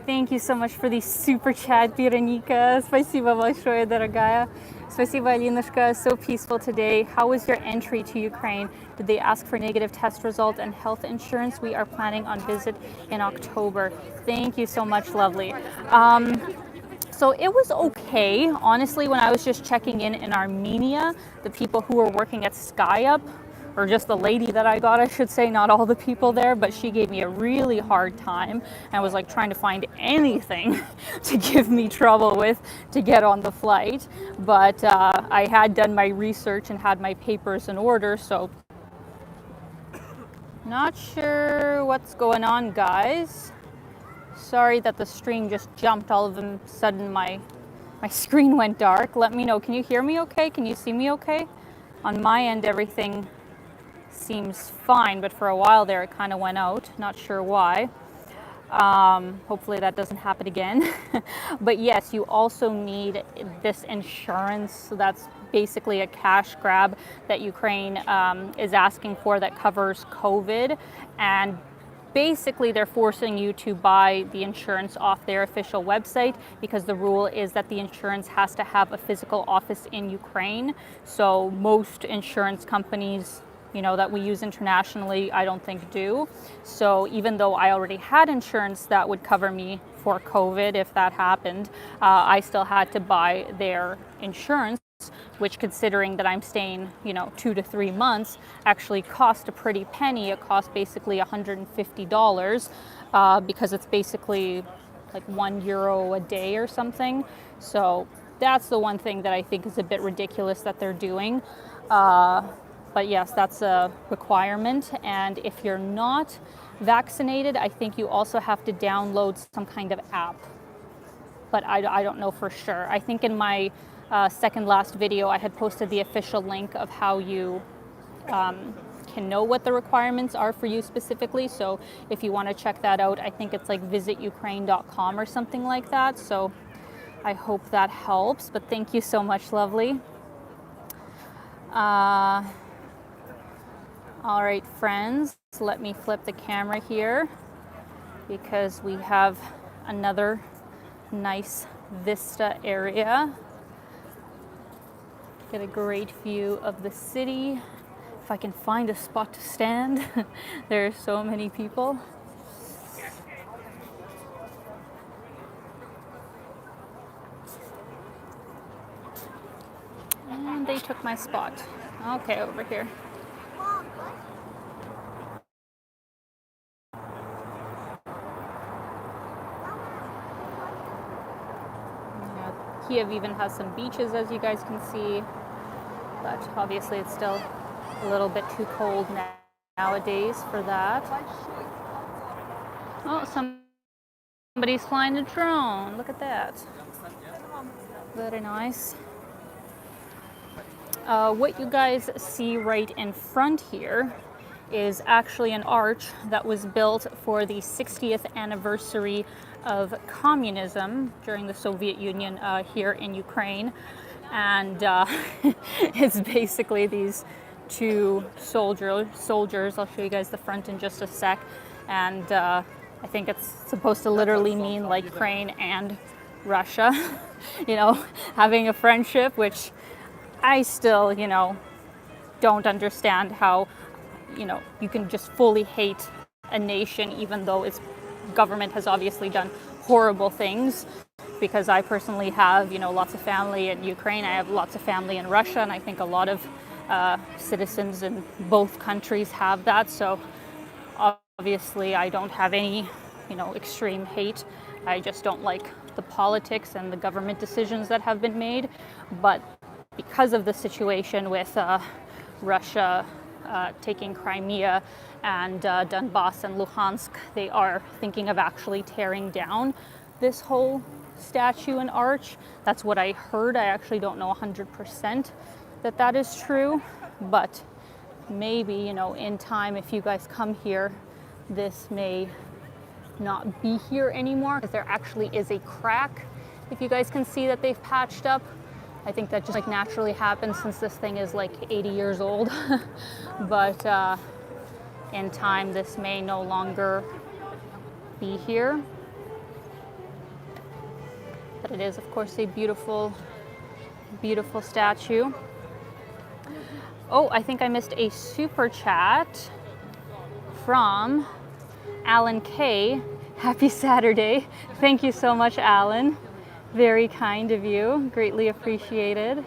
Thank you so much for the super chat, Veronika. Спасибо большое, дорогая. Спасибо, Alinashka. So peaceful today. How was your entry to Ukraine? Did they ask for negative test result and health insurance? We are planning on visit in October. Thank you so much, lovely. So it was okay. Honestly, when I was just checking in Armenia, the people who were working at SkyUp, or just the lady that I got, I should say, not all the people there, but she gave me a really hard time and was like trying to find anything to give me trouble with to get on the flight. But I had done my research and had my papers in order, so not sure what's going on, guys. Sorry that the stream just jumped all of a sudden. My screen went dark. Let me know. Can you hear me okay? Can you see me okay? On my end, everything seems fine, but for a while there it kind of went out. Not sure why. Hopefully that doesn't happen again. But yes, you also need this insurance. So that's basically a cash grab that Ukraine is asking for that covers COVID, and basically they're forcing you to buy the insurance off their official website, because the rule is that the insurance has to have a physical office in Ukraine. So most insurance companies, you know, that we use internationally, I don't think do. So even though I already had insurance that would cover me for COVID if that happened, I still had to buy their insurance, which, considering that I'm staying, you know, 2 to 3 months, actually cost a pretty penny. It cost basically $150 because it's basically like €1 a day or something. So that's the one thing that I think is a bit ridiculous that they're doing. But yes, that's a requirement. And if you're not vaccinated, I think you also have to download some kind of app. But I don't know for sure. I think in my second last video, I had posted the official link of how you can know what the requirements are for you specifically. So if you want to check that out, I think it's like visitukraine.com or something like that. So I hope that helps. But thank you so much, lovely. All right, friends, let me flip the camera here because we have another nice vista area. Get a great view of the city. If I can find a spot to stand. There are so many people. And they took my spot. Okay, over here. Kiev even has some beaches, as you guys can see, but obviously it's still a little bit too cold nowadays for that. Oh, somebody's flying a drone. Look at that. Very nice. What you guys see right in front here is actually an arch that was built for the 60th anniversary of communism during the Soviet Union here in Ukraine. And it's basically these two soldiers. I'll show you guys the front in just a sec. And I think it's supposed to literally mean like Ukraine and Russia, you know, having a friendship, which I still, you know, don't understand how, you know, you can just fully hate a nation even though its government has obviously done horrible things, because I personally have, lots of family in Ukraine. I have lots of family in Russia, and I think a lot of citizens in both countries have that. So obviously I don't have any, extreme hate. I just don't like the politics and the government decisions that have been made. But because of the situation with Russia taking Crimea and Donbass and Luhansk, they are thinking of actually tearing down this whole statue and arch. That's what I heard. I actually don't know 100% that is true, but maybe, in time, if you guys come here, this may not be here anymore, because there actually is a crack. If you guys can see that they've patched up, I think that just naturally happens since this thing is 80 years old. But in time, this may no longer be here. But it is, of course, a beautiful, beautiful statue. Oh, I think I missed a super chat from Alan K. Happy Saturday. Thank you so much, Alan. Very kind of you. Greatly appreciated.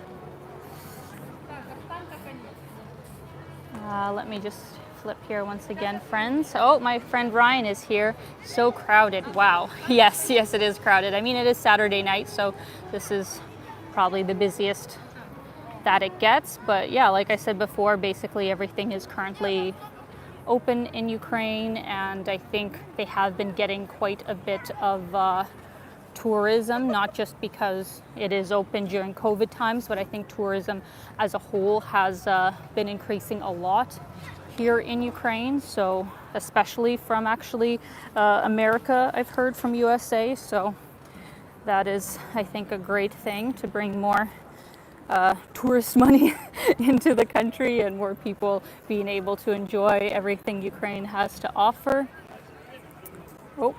Let me just flip here once again, friends. Oh, my friend Ryan is here. So crowded. Wow. Yes, it is crowded. I mean, it is Saturday night, so this is probably the busiest that it gets. But yeah, like I said before, basically everything is currently open in Ukraine, and I think they have been getting quite a bit of tourism, not just because it is open during COVID times, but I think tourism as a whole has been increasing a lot here in Ukraine. So especially from actually America, I've heard from USA. So that is, I think, a great thing to bring more tourist money into the country and more people being able to enjoy everything Ukraine has to offer. Oh,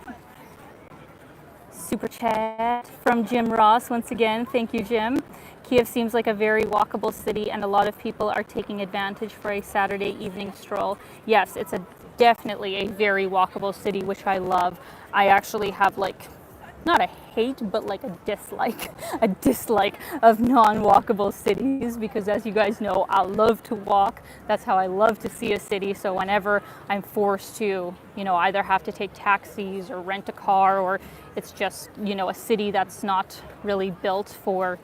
super chat from Jim Ross once again. Thank you, Jim. Kiev seems like a very walkable city, and a lot of people are taking advantage for a Saturday evening stroll. Yes, it's definitely a very walkable city, which I love. I actually have not a hate, but a dislike of non-walkable cities, because as you guys know, I love to walk. That's how I love to see a city. So whenever I'm forced to, either have to take taxis or rent a car, or it's just, a city that's not really built for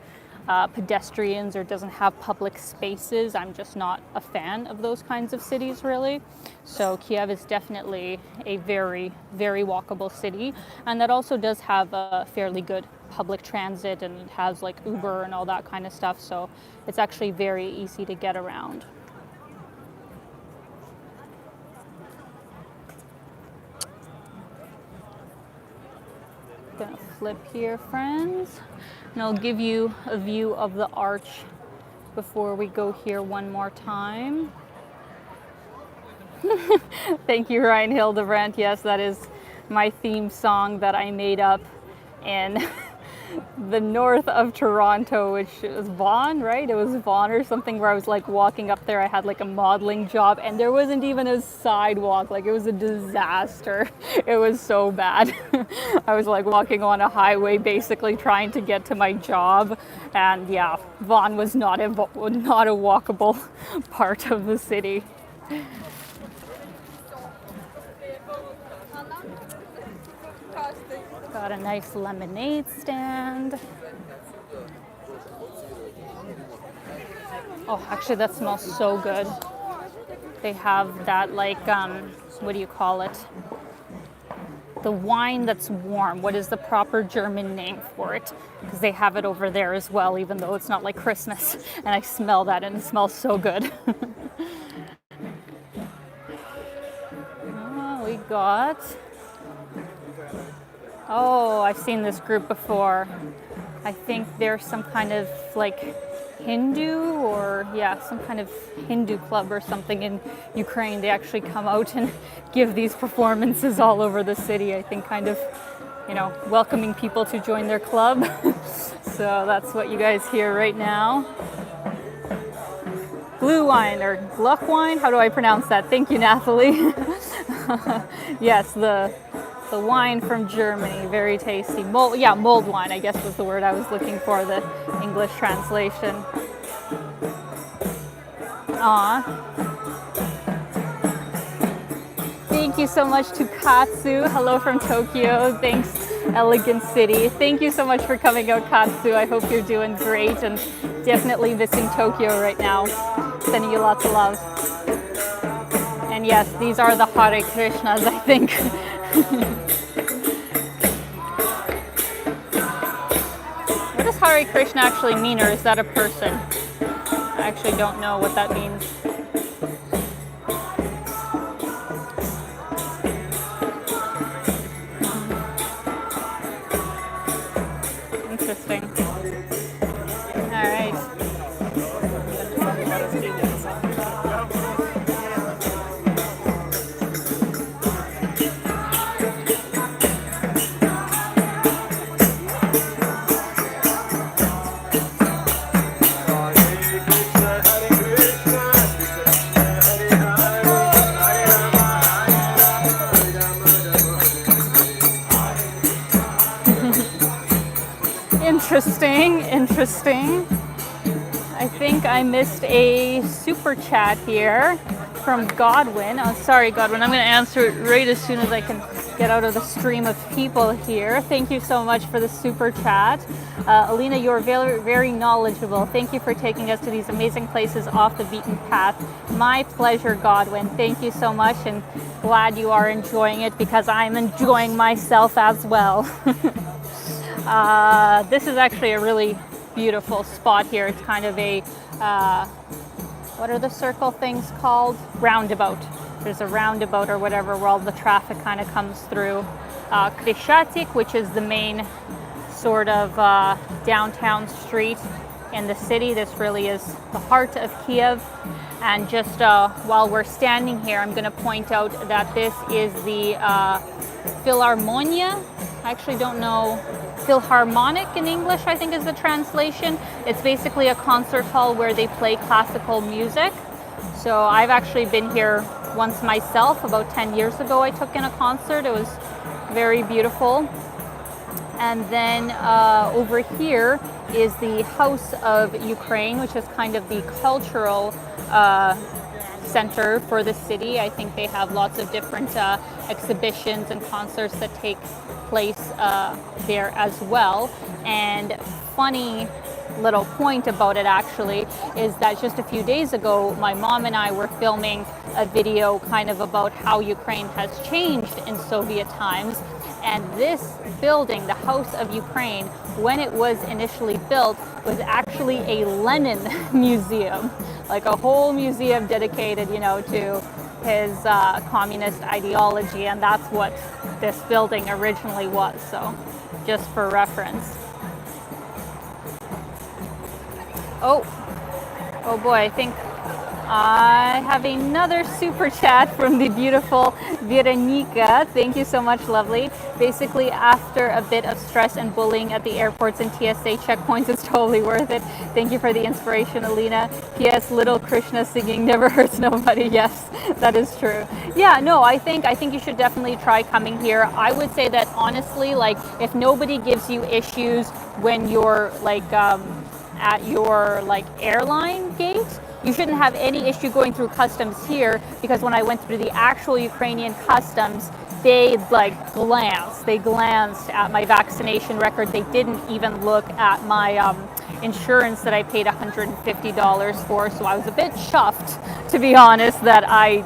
pedestrians or doesn't have public spaces, I'm just not a fan of those kinds of cities, really. So Kiev is definitely a very, very walkable city, and that also does have a fairly good public transit, and it has Uber and all that kind of stuff, so it's actually very easy to get around. Gonna flip here, friends, and I'll give you a view of the arch before we go here one more time. Thank you, Ryan Hildebrandt. Yes, that is my theme song that I made up in the north of Toronto, which is Vaughan, right? It was Vaughan or something, where I was walking up there. I had a modeling job, and there wasn't even a sidewalk. It was a disaster. It was so bad. I was walking on a highway, basically trying to get to my job, and yeah, Vaughan was not a walkable part of the city. Got a nice lemonade stand. Oh, actually that smells so good. They have that what do you call it? The wine that's warm. What is the proper German name for it? Because they have it over there as well, even though it's not Christmas. And I smell that, and it smells so good. We got... Oh, I've seen this group before. I think they're some kind of Hindu, or some kind of Hindu club or something in Ukraine. They actually come out and give these performances all over the city. I think kind of, welcoming people to join their club. So that's what you guys hear right now. Glue wine, or Gluck wine. How do I pronounce that? Thank you, Nathalie. Yes, the the wine from Germany, very tasty. Mulled wine, I guess was the word I was looking for, the English translation. Aw. Thank you so much to Katsu. Hello from Tokyo. Thanks, Elegant City. Thank you so much for coming out, Katsu. I hope you're doing great and definitely missing Tokyo right now. Sending you lots of love. And yes, these are the Hare Krishnas, I think. What does Hare Krishna actually mean, or is that a person? I actually don't know what that means. Interesting. All right. Interesting. I think I missed a super chat here from Godwin. Oh, sorry, Godwin. I'm going to answer it right as soon as I can get out of the stream of people here. Thank you so much for the super chat. Alina, you're very, very knowledgeable. Thank you for taking us to these amazing places off the beaten path. My pleasure, Godwin. Thank you so much, and glad you are enjoying it because I'm enjoying myself as well. This is actually a really beautiful spot here. It's kind of a, what are the circle things called? Roundabout. There's a roundabout or whatever where all the traffic kind of comes through. Khreschatyk, which is the main sort of downtown street in the city. This really is the heart of Kiev. And just while we're standing here, I'm going to point out that this is the Philharmonia. I actually don't know. Philharmonic in English, I think, is the translation. It's basically a concert hall where they play classical music. So I've actually been here once myself. About 10 years ago, I took in a concert. It was very beautiful. And then over here is the House of Ukraine, which is kind of the cultural center for the city. I think they have lots of different exhibitions and concerts that take place there as well. And funny little point about it actually is that just a few days ago, my mom and I were filming a video kind of about how Ukraine has changed in Soviet times. And this building, the House of Ukraine, when it was initially built, was actually a Lenin museum, like a whole museum dedicated, you know, to his communist ideology, and that's what this building originally was. So, just for reference. Oh boy, I think I have another super chat from the beautiful Veronika. Thank you so much, lovely. Basically, after a bit of stress and bullying at the airports and TSA checkpoints, it's totally worth it. Thank you for the inspiration, Alina. P.S. Little Krishna singing never hurts nobody. Yes, that is true. Yeah, no, I think you should definitely try coming here. I would say that honestly, like, if nobody gives you issues when you're like at your like airline gate, you shouldn't have any issue going through customs here, because when I went through the actual Ukrainian customs, they glanced at my vaccination record. They didn't even look at my insurance that I paid $150 for. So I was a bit chuffed, to be honest, that I,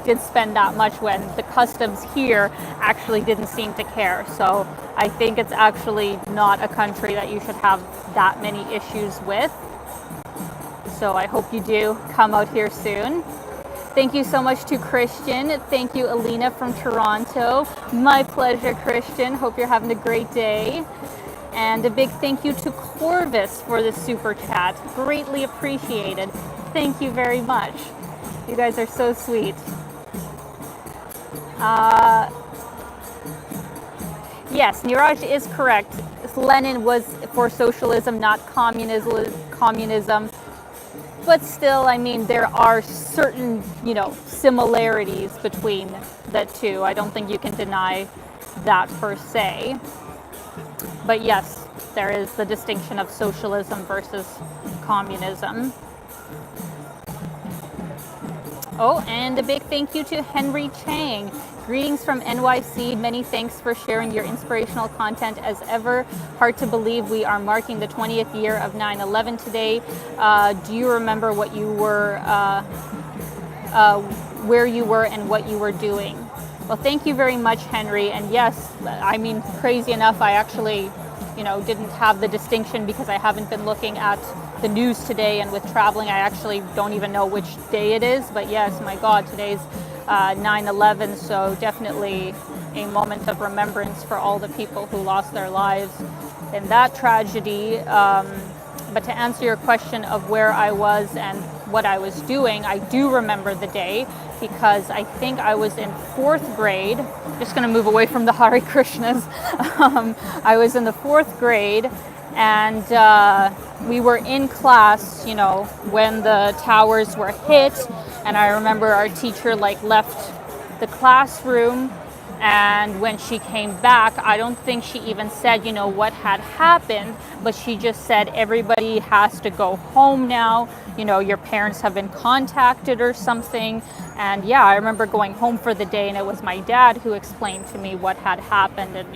did spend that much when the customs here actually didn't seem to care. So I think it's actually not a country that you should have that many issues with. So I hope you do come out here soon. Thank you so much to Christian. Thank you, Alina from Toronto. My pleasure, Christian. Hope you're having a great day. And a big thank you to Corvus for the super chat. Greatly appreciated. Thank you very much. You guys are so sweet. Yes, Niraj is correct. Lenin was for socialism, not communism. But still, I mean, there are certain, similarities between the two. I don't think you can deny that per se. But yes, there is the distinction of socialism versus communism. Oh, and a big thank you to Henry Chang. Greetings from NYC. Many thanks for sharing your inspirational content as ever. Hard to believe we are marking the 20th year of 9/11 today. Do you remember what you were, where you were and what you were doing? Well, thank you very much, Henry. And yes, I mean, crazy enough, I actually, didn't have the distinction because I haven't been looking at the news today, and with traveling, I actually don't even know which day it is. But yes, my God, today's 9/11, so definitely a moment of remembrance for all the people who lost their lives in that tragedy. But to answer your question of where I was and what I was doing, I do remember the day because I think I was in 4th grade. Just going to move away from the Hare Krishnas. I was in the 4th grade, and we were in class, when the towers were hit. And I remember our teacher left the classroom, and when she came back, I don't think she even said, what had happened, but she just said, everybody has to go home now. Your parents have been contacted or something. And yeah, I remember going home for the day, and it was my dad who explained to me what had happened. And,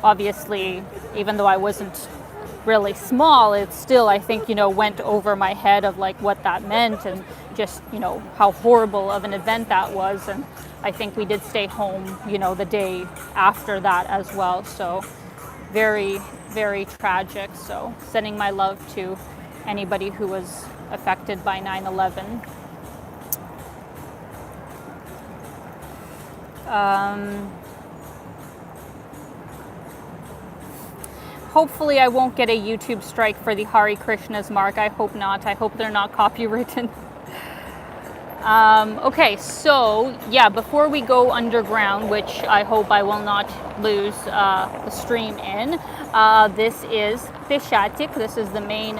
obviously, even though I wasn't really small, it still, I think, went over my head of what that meant, and just, how horrible of an event that was. And I think we did stay home, the day after that as well. So very, very tragic. So sending my love to anybody who was affected by 9/11. Hopefully I won't get a YouTube strike for the Hare Krishnas, Mark. I hope not. I hope they're not copywritten. Okay, so yeah, before we go underground, which I hope I will not lose the stream in, this is Khreschatyk. This is the main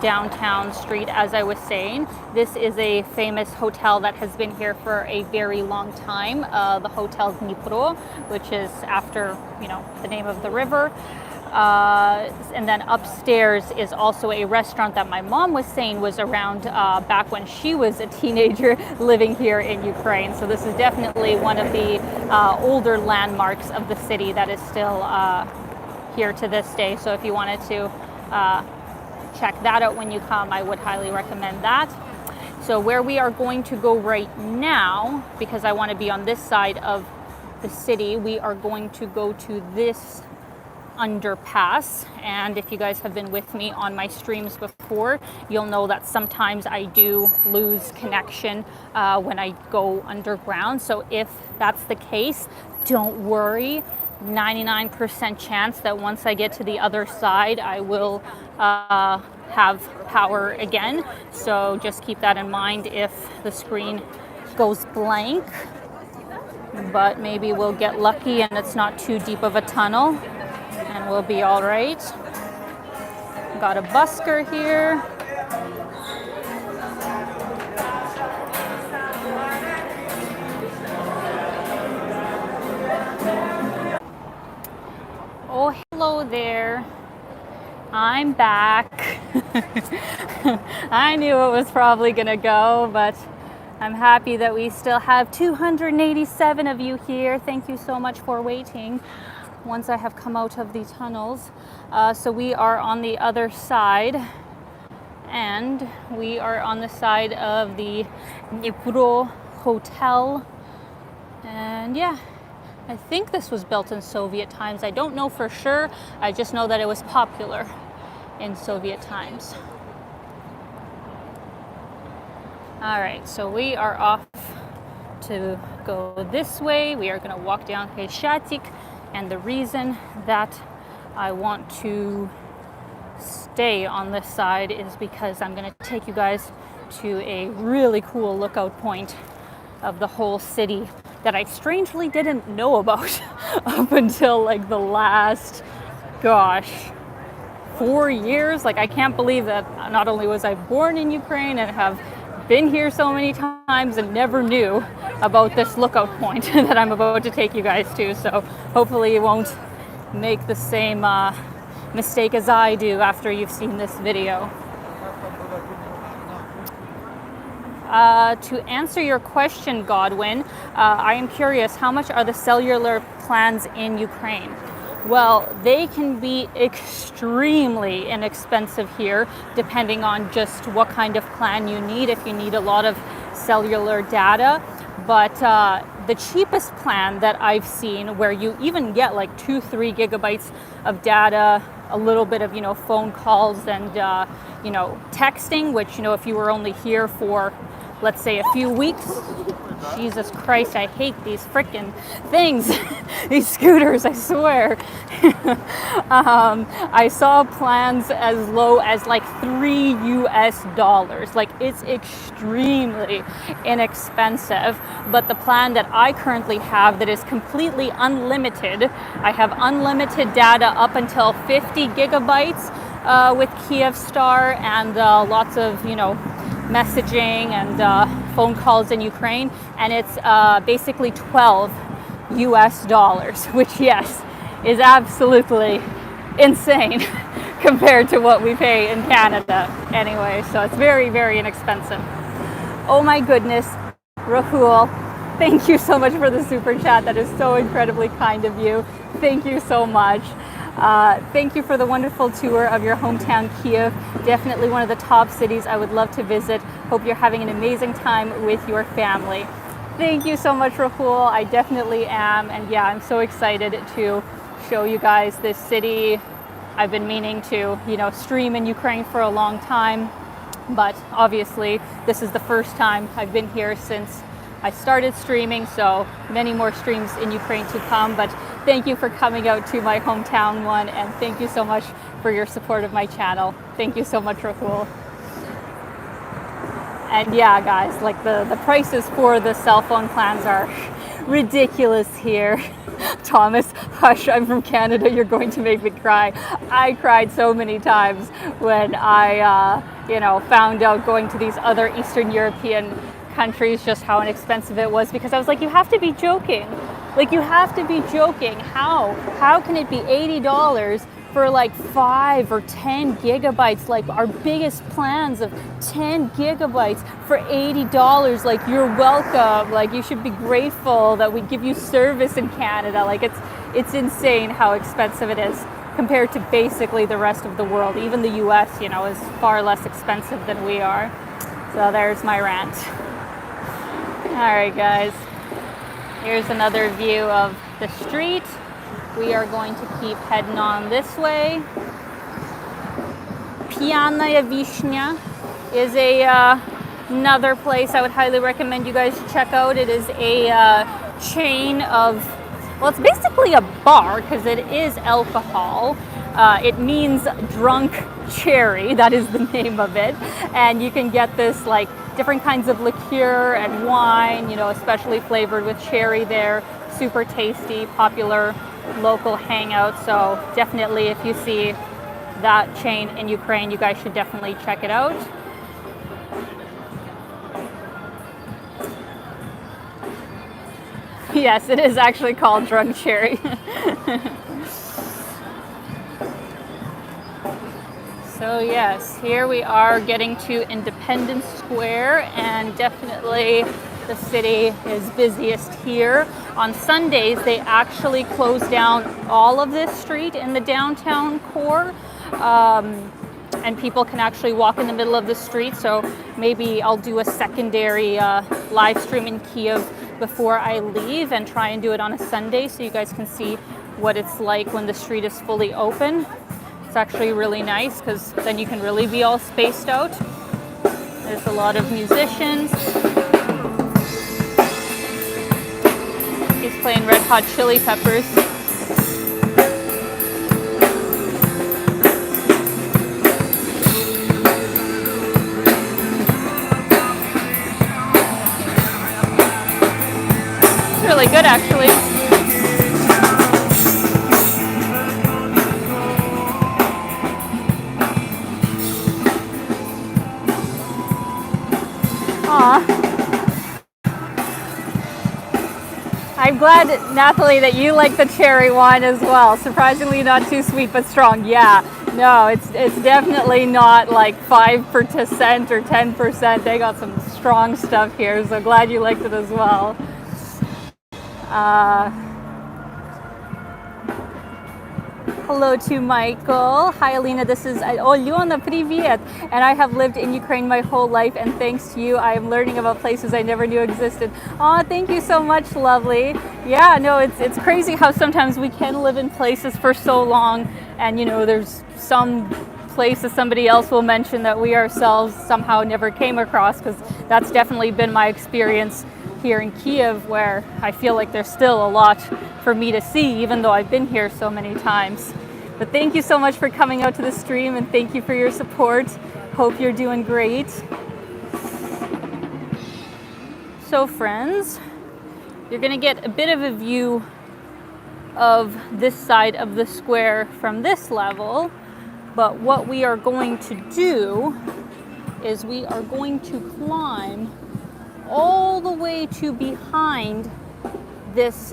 downtown street, as I was saying. This is a famous hotel that has been here for a very long time, the Hotel Dnieper, which is after, the name of the river. And then upstairs is also a restaurant that my mom was saying was around back when she was a teenager living here in Ukraine. So this is definitely one of the older landmarks of the city that is still here to this day. So if you wanted to check that out when you come, I would highly recommend that. So where we are going to go right now, because I want to be on this side of the city, we are going to go to this underpass. And if you guys have been with me on my streams before, you'll know that sometimes I do lose connection when I go underground. So if that's the case, don't worry. 99% chance that once I get to the other side, I will have power again. So just keep that in mind if the screen goes blank. But maybe we'll get lucky and it's not too deep of a tunnel, and we'll be all right. Got a busker here. Oh, hello there. I'm back. I knew it was probably gonna go, but I'm happy that we still have 287 of you here. Thank you so much for waiting. Once I have come out of the tunnels. So we are on the other side, and we are on the side of the Dnieper Hotel. And yeah, I think this was built in Soviet times. I don't know for sure. I just know that it was popular in Soviet times. All right, so we are off to go this way. We are gonna walk down Khreschatyk. And the reason that I want to stay on this side is because I'm going to take you guys to a really cool lookout point of the whole city that I strangely didn't know about up until the last, 4 years. I can't believe that not only was I born in Ukraine and have been here so many times and never knew about this lookout point that I'm about to take you guys to. So hopefully you won't make the same mistake as I do after you've seen this video. To answer your question, Godwin, I am curious, how much are the cellular plans in Ukraine? Well, they can be extremely inexpensive here, depending on just what kind of plan you need, if you need a lot of cellular data. But the cheapest plan that I've seen, where you even get like 2-3 gigabytes of data, a little bit of, phone calls and, texting, which, if you were only here for, let's say, a few weeks. Jesus Christ, I hate these frickin' things. These scooters, I swear. I saw plans as low as like $3 US. Like, it's extremely inexpensive. But the plan that I currently have that is completely unlimited, I have unlimited data up until 50 gigabytes with Kyivstar and lots of, messaging and phone calls in Ukraine, and it's basically $12 US, which, yes, is absolutely insane compared to what we pay in Canada anyway. So it's very, very inexpensive. Oh my goodness, Rahul, thank you so much for the super chat. That is so incredibly kind of you. Thank you so much. Thank you for the wonderful tour of your hometown, Kiev. Definitely one of the top cities I would love to visit. Hope you're having an amazing time with your family. Thank you so much, Rahul. I definitely am. And yeah, I'm so excited to show you guys this city. I've been meaning to, stream in Ukraine for a long time. But obviously, this is the first time I've been here since I started streaming, so many more streams in Ukraine to come. But thank you for coming out to my hometown one, and thank you so much for your support of my channel. Thank you so much, Rahul. And yeah, guys, like the prices for the cell phone plans are ridiculous here. Thomas, hush, I'm from Canada, you're going to make me cry. I cried so many times when I, found out going to these other Eastern European countries just how inexpensive it was, because I was like, you have to be joking. Like, you have to be joking. How can it be $80 for like 5 or 10 gigabytes? Like, our biggest plans of 10 gigabytes for $80. Like, you're welcome. Like, you should be grateful that we give you service in Canada. Like, it's insane how expensive it is compared to basically the rest of the world. Even the US, is far less expensive than we are. So there's my rant. All right, guys, here's another view of the street. We are going to keep heading on this way. Piyanaya Vishnya is another place I would highly recommend you guys check out. It is a chain of, well, it's basically a bar because it is alcohol. It means drunk cherry, that is the name of it. And you can get this like different kinds of liqueur and wine, especially flavored with cherry there. Super tasty, popular local hangout. So definitely, if you see that chain in Ukraine, you guys should definitely check it out. Yes, it is actually called Drunk Cherry. So yes, here we are getting to Independence Square, and definitely the city is busiest here. On Sundays, they actually close down all of this street in the downtown core, and people can actually walk in the middle of the street. So maybe I'll do a secondary live stream in Kiev before I leave and try and do it on a Sunday so you guys can see what it's like when the street is fully open. It's actually really nice because then you can really be all spaced out. There's a lot of musicians. He's playing Red Hot Chili Peppers. It's really good, actually. Aw. I'm glad, Nathalie, that you like the cherry wine as well. Surprisingly not too sweet, but strong. Yeah, no, it's definitely not like 5% or 10%. They got some strong stuff here, so glad you liked it as well. Hello to Michael. Hi, Alina. This is Alyona. Привет. And I have lived in Ukraine my whole life, and thanks to you, I am learning about places I never knew existed. Oh, thank you so much, lovely. Yeah, no, it's crazy how sometimes we can live in places for so long, and there's some places somebody else will mention that we ourselves somehow never came across, because that's definitely been my experience here in Kiev, where I feel like there's still a lot for me to see, even though I've been here so many times. But thank you so much for coming out to the stream, and thank you for your support. Hope you're doing great. So friends, you're gonna get a bit of a view of this side of the square from this level, but what we are going to do is we are going to climb all the way to behind this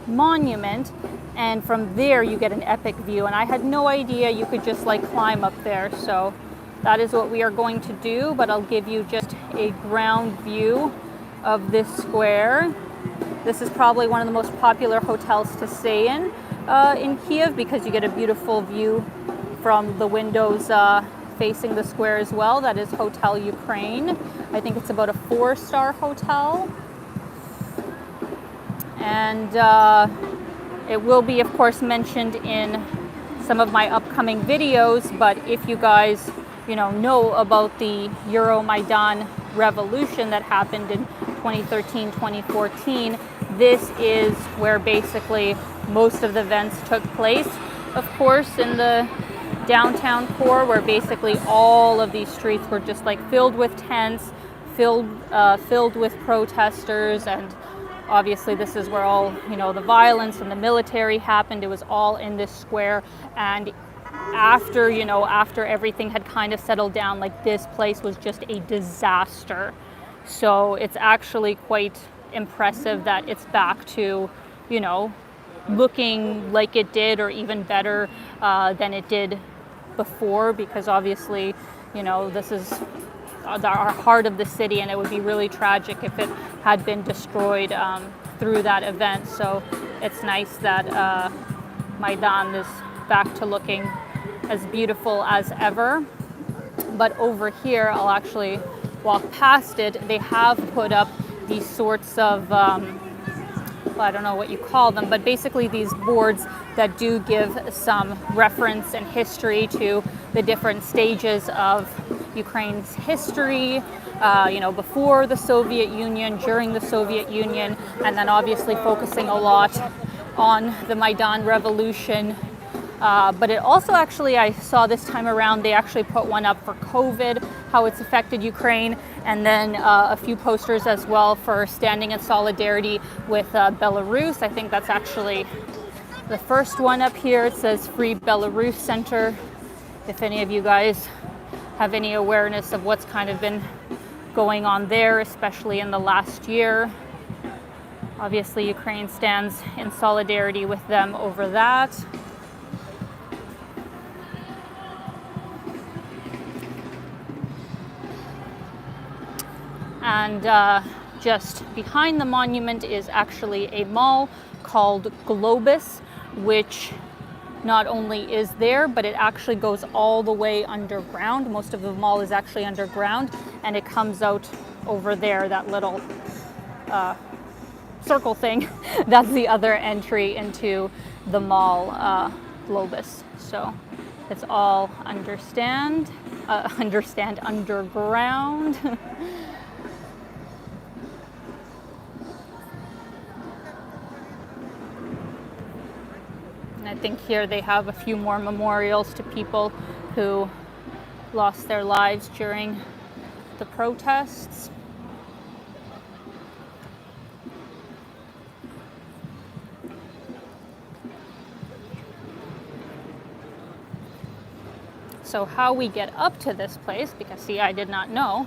monument, and from there you get an epic view. And I had no idea you could just like climb up there, so that is what we are going to do. But I'll give you just a ground view of this square. This is probably one of the most popular hotels to stay in Kiev, because you get a beautiful view from the windows facing the square as well. That is Hotel Ukraine. I think it's about a 4-star hotel. And it will be, of course, mentioned in some of my upcoming videos. But if you guys, know about the Maidan revolution that happened in 2013, 2014, this is where basically most of the events took place. Of course, in the downtown core, where basically all of these streets were just like filled with tents, filled with protesters, and obviously this is where all the violence and the military happened. It was all in this square. And after everything had kind of settled down, like, this place was just a disaster. So it's actually quite impressive that it's back to looking like it did, or even better than it did before, because obviously this is our heart of the city, and it would be really tragic if it had been destroyed through that event. So it's nice that Maidan is back to looking as beautiful as ever. But over here, I'll actually walk past it. They have put up these sorts of I don't know what you call them, but basically these boards that do give some reference and history to the different stages of Ukraine's history, before the Soviet Union, during the Soviet Union, and then obviously focusing a lot on the Maidan revolution. But it also actually, I saw this time around, they actually put one up for COVID, how it's affected Ukraine, and then a few posters as well for standing in solidarity with Belarus. I think that's actually the first one up here. It says Free Belarus Center. If any of you guys have any awareness of what's kind of been going on there, especially in the last year. Obviously, Ukraine stands in solidarity with them over that. And just behind the monument is actually a mall called Globus, which not only is there, but it actually goes all the way underground. Most of the mall is actually underground, and it comes out over there, that little circle thing. That's the other entry into the mall, Globus. So it's all underground. I think here they have a few more memorials to people who lost their lives during the protests. So how we get up to this place, because see, I did not know,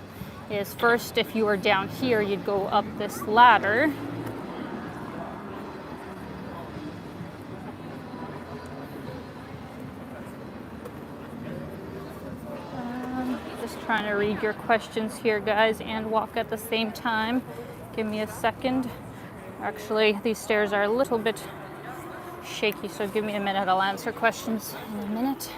is first, if you were down here, you'd go up this ladder. Just trying to read your questions here, guys, and walk at the same time. Give me a second. Actually, these stairs are a little bit shaky, so give me a minute. I'll answer questions in a minute.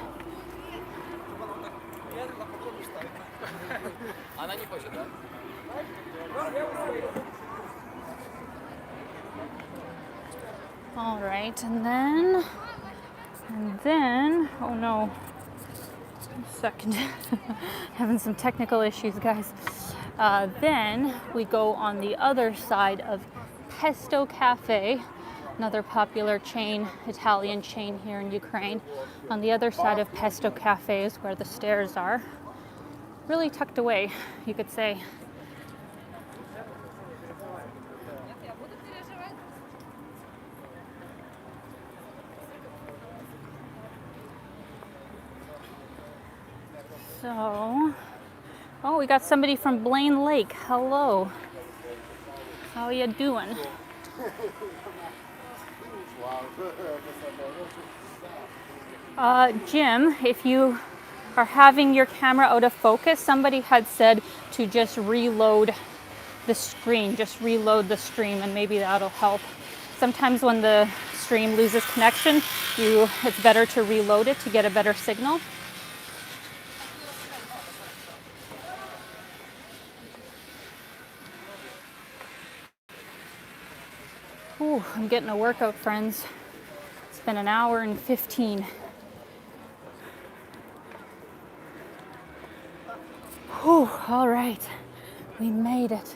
All right, and then, oh no, second, having some technical issues, guys. Then we go on the other side of Pesto Cafe, another popular chain, Italian chain here in Ukraine. On the other side of Pesto Cafe is where the stairs are, really tucked away, you could say. So, oh, we got somebody from Blaine Lake. Hello. How you doing? Jim, if you are having your camera out of focus, somebody had said to just reload the screen, and maybe that'll help. Sometimes when the stream loses connection, it's better to reload it to get a better signal. Ooh, I'm getting a workout, friends. It's been an hour and 15. Whew, all right, we made it.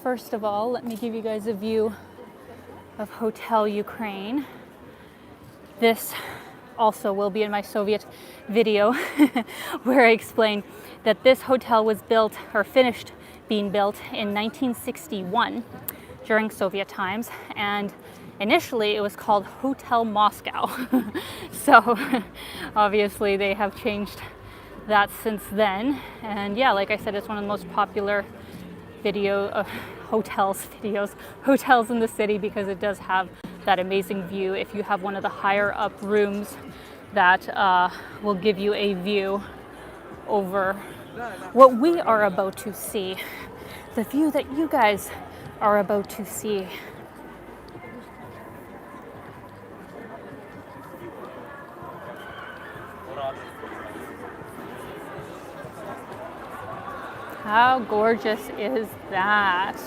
First of all, let me give you guys a view of Hotel Ukraine. This also will be in my Soviet video where I explain that this hotel was built or finished being built in 1961. During Soviet times, and initially it was called Hotel Moscow. So obviously they have changed that since then, and yeah, like I said, it's one of the most popular hotels in the city because it does have that amazing view. If you have one of the higher up rooms, that will give you a view over what we are about to see, the view that you guys are about to see. How gorgeous is that?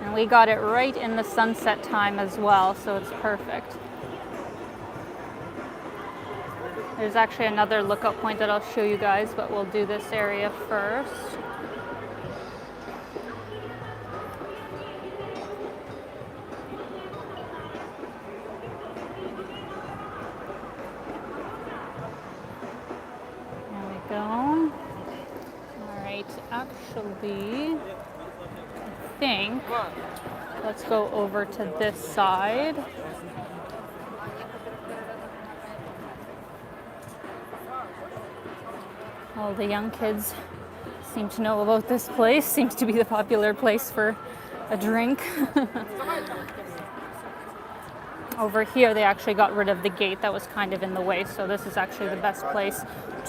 And we got it right in the sunset time as well, so it's perfect. There's actually another lookout point that I'll show you guys, but we'll do this area first. Actually, I think, let's go over to this side. All the young kids seem to know about this place. Seems to be the popular place for a drink. Over here, they actually got rid of the gate that was kind of in the way, so this is actually the best place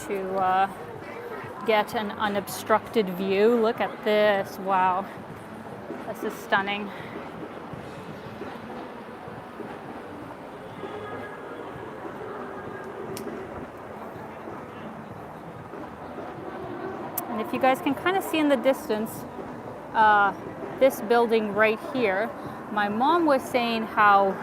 to get an unobstructed view. Look at this. Wow. This is stunning. And if you guys can kind of see in the distance, this building right here, my mom was saying how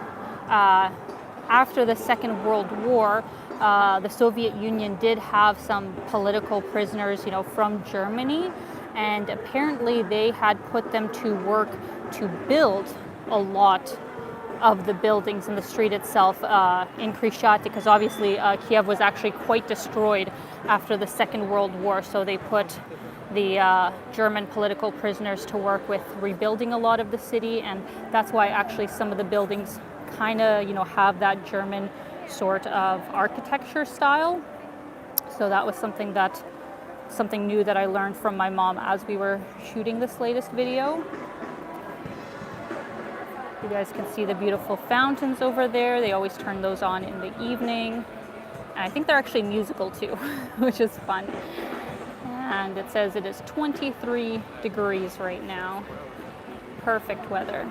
after the Second World War, the Soviet Union did have some political prisoners, from Germany, and apparently they had put them to work to build a lot of the buildings in the street itself in Khreschatyk, because obviously Kiev was actually quite destroyed after the Second World War, so they put the German political prisoners to work with rebuilding a lot of the city, and that's why actually some of the buildings kind of, have that German sort of architecture style. So that was something that something new that I learned from my mom as we were shooting this latest video. You guys can see the beautiful fountains over there. They always turn those on in the evening. And I think they're actually musical too, which is fun. And it says it is 23 degrees right now. Perfect weather.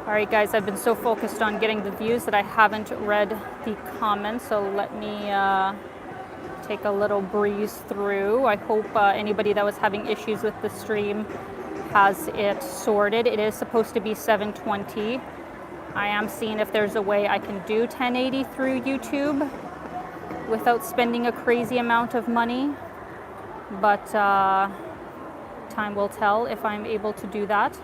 All right, guys, I've been so focused on getting the views that I haven't read the comments, so let me take a little breeze through. I hope anybody that was having issues with the stream has it sorted. It is supposed to be 720. I am seeing if there's a way I can do 1080 through YouTube without spending a crazy amount of money, but time will tell if I'm able to do that.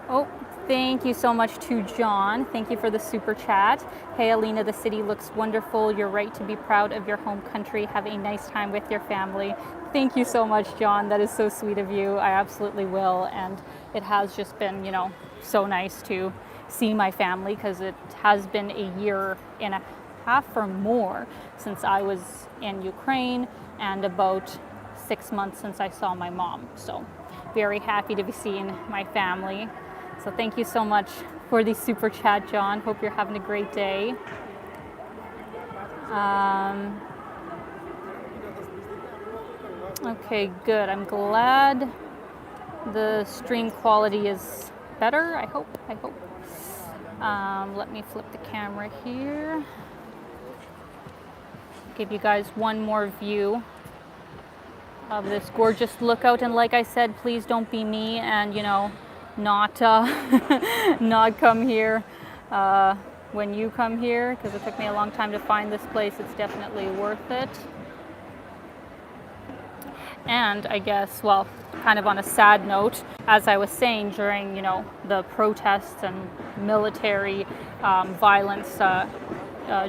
Oh, thank you so much to John. Thank you for the super chat. Hey, Alina, the city looks wonderful. You're right to be proud of your home country. Have a nice time with your family. Thank you so much, John. That is so sweet of you. I absolutely will. And it has just been, so nice to see my family, because it has been a year and a half or more since I was in Ukraine, and about 6 months since I saw my mom. So very happy to be seeing my family. So thank you so much for the super chat, John. Hope you're having a great day. Okay, good. I'm glad the stream quality is better. I hope. Let me flip the camera here. Give you guys one more view of this gorgeous lookout. And like I said, please don't be me and, not not come here when you come here, because it took me a long time to find this place. It's definitely worth it. And I guess, well, kind of on a sad note, as I was saying, during the protests and military violence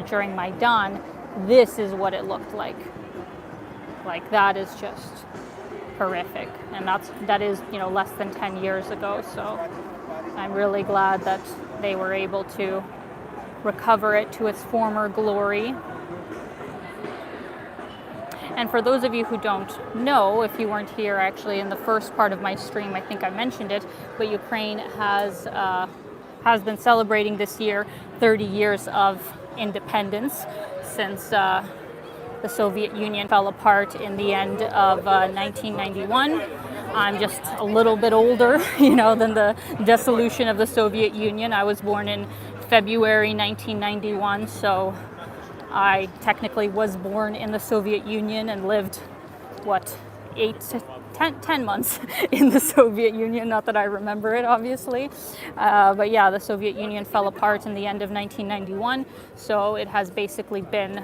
during Maidan, this is what it looked like. Like, that is just horrific, and that is less than 10 years ago. So I'm really glad that they were able to recover it to its former glory. And for those of you who don't know, if you weren't here actually in the first part of my stream, I think I mentioned it, but Ukraine has been celebrating this year 30 years of independence since the Soviet Union fell apart in the end of 1991. I'm just a little bit older, than the dissolution of the Soviet Union. I was born in February 1991, so I technically was born in the Soviet Union and lived, 10 months in the Soviet Union. Not that I remember it, obviously. But yeah, the Soviet Union fell apart in the end of 1991, so it has basically been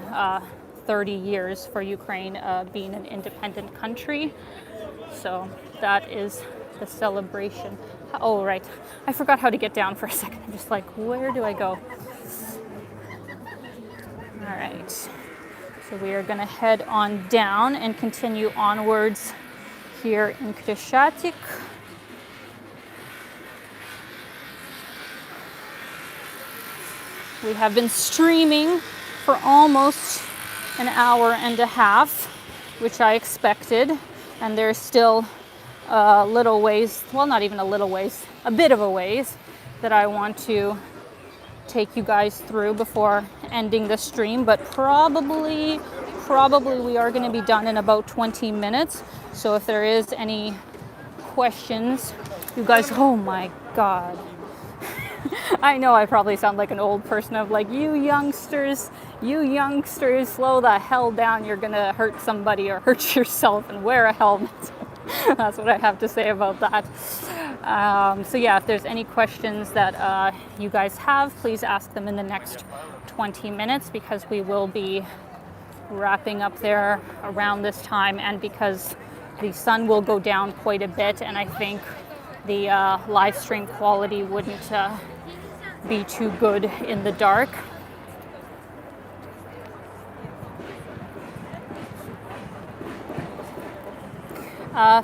30 years for Ukraine being an independent country. So that is the celebration. Oh, right. I forgot how to get down for a second. I'm just like, where do I go? All right. So we are going to head on down and continue onwards here in Khreschatyk. We have been streaming for almost an hour and a half, which I expected, and there's still a little ways, well, not even a little ways, a bit of a ways that I want to take you guys through before ending the stream, but probably we are going to be done in about 20 minutes. So if there is any questions, you guys, oh my God. I know I probably sound like an old person of like, you youngsters, slow the hell down. You're going to hurt somebody or hurt yourself, and wear a helmet. That's what I have to say about that. So yeah, if there's any questions that you guys have, please ask them in the next 20 minutes, because we will be wrapping up there around this time, and because the sun will go down quite a bit, and I think the live stream quality wouldn't be too good in the dark.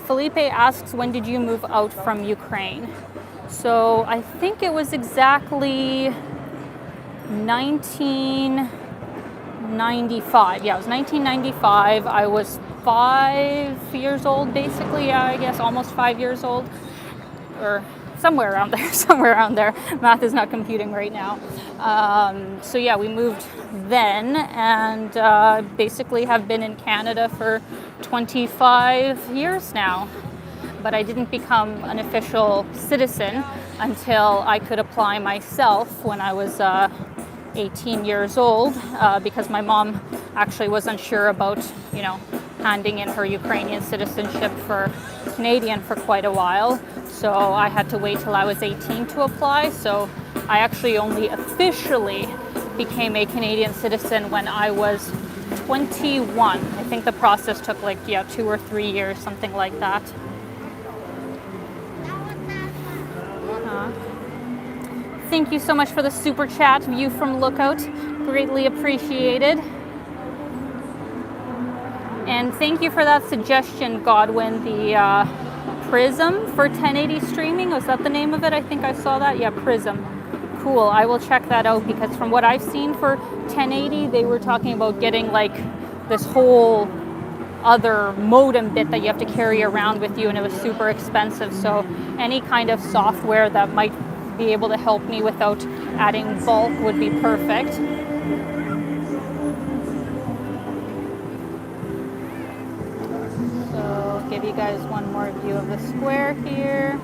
Felipe asks, when did you move out from Ukraine? So I think it was exactly 19 1995. Yeah, it was 1995. I was 5 years old, basically. Yeah, I guess almost 5 years old, or somewhere around there. Somewhere around there. Math is not computing right now. So yeah, we moved then, and basically have been in Canada for 25 years now. But I didn't become an official citizen until I could apply myself when I was 18 years old, because my mom actually was unsure about, handing in her Ukrainian citizenship for Canadian for quite a while. So I had to wait till I was 18 to apply. So I actually only officially became a Canadian citizen when I was 21. I think the process took 2 or 3 years, something like that. Thank you so much for the super chat, View from Lookout. Greatly appreciated. And thank you for that suggestion, Godwin, the Prism for 1080 streaming. Was that the name of it? I think I saw that. Yeah, Prism. Cool. I will check that out, because from what I've seen for 1080, they were talking about getting this whole other modem bit that you have to carry around with you, and it was super expensive. So any kind of software that might be able to help me without adding bulk would be perfect. So give you guys one more view of the square here.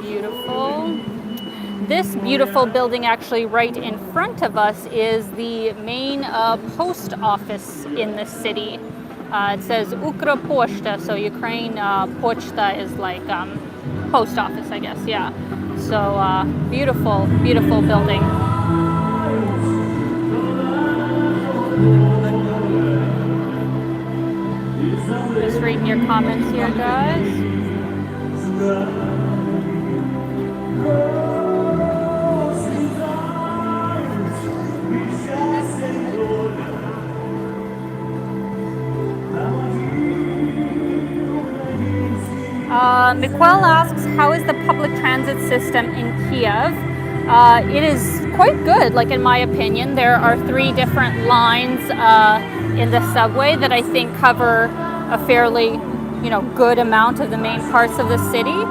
Beautiful. This beautiful building actually right in front of us is the main post office in the city. It says Ukropochta, so Ukraine Pochta is post office, I guess, yeah. So beautiful, beautiful building. Just reading your comments here, guys. Miquel asks, how is the public transit system in Kiev? It is quite good, in my opinion. There are 3 different lines in the subway that I think cover a fairly, good amount of the main parts of the city.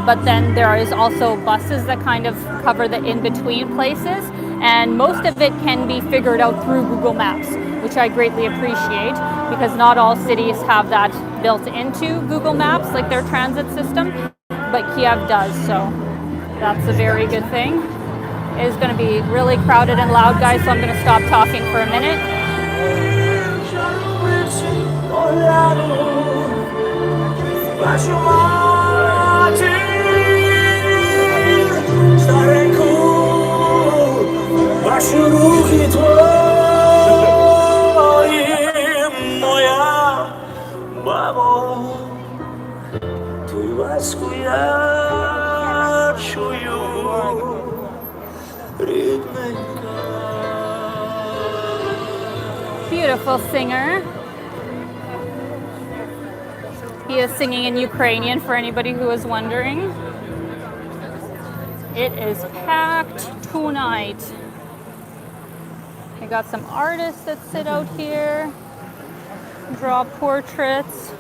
But then there is also buses that kind of cover the in-between places. And most of it can be figured out through Google Maps, which I greatly appreciate, because not all cities have that built into Google Maps, like their transit system, but Kiev does, so that's a very good thing. It is going to be really crowded and loud, guys, so I'm going to stop talking for a minute. Beautiful singer. He is singing in Ukrainian for anybody who is wondering. It is packed tonight. We got some artists that sit out here, draw portraits.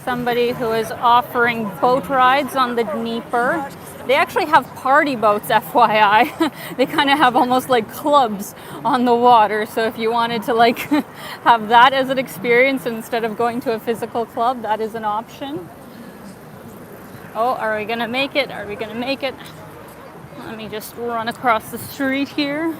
Somebody who is offering boat rides on the Dnieper. They actually have party boats, FYI. They kind of have almost like clubs on the water. So if you wanted to have that as an experience instead of going to a physical club, that is an option. Oh, are we gonna make it? Are we gonna make it? Let me just run across the street here.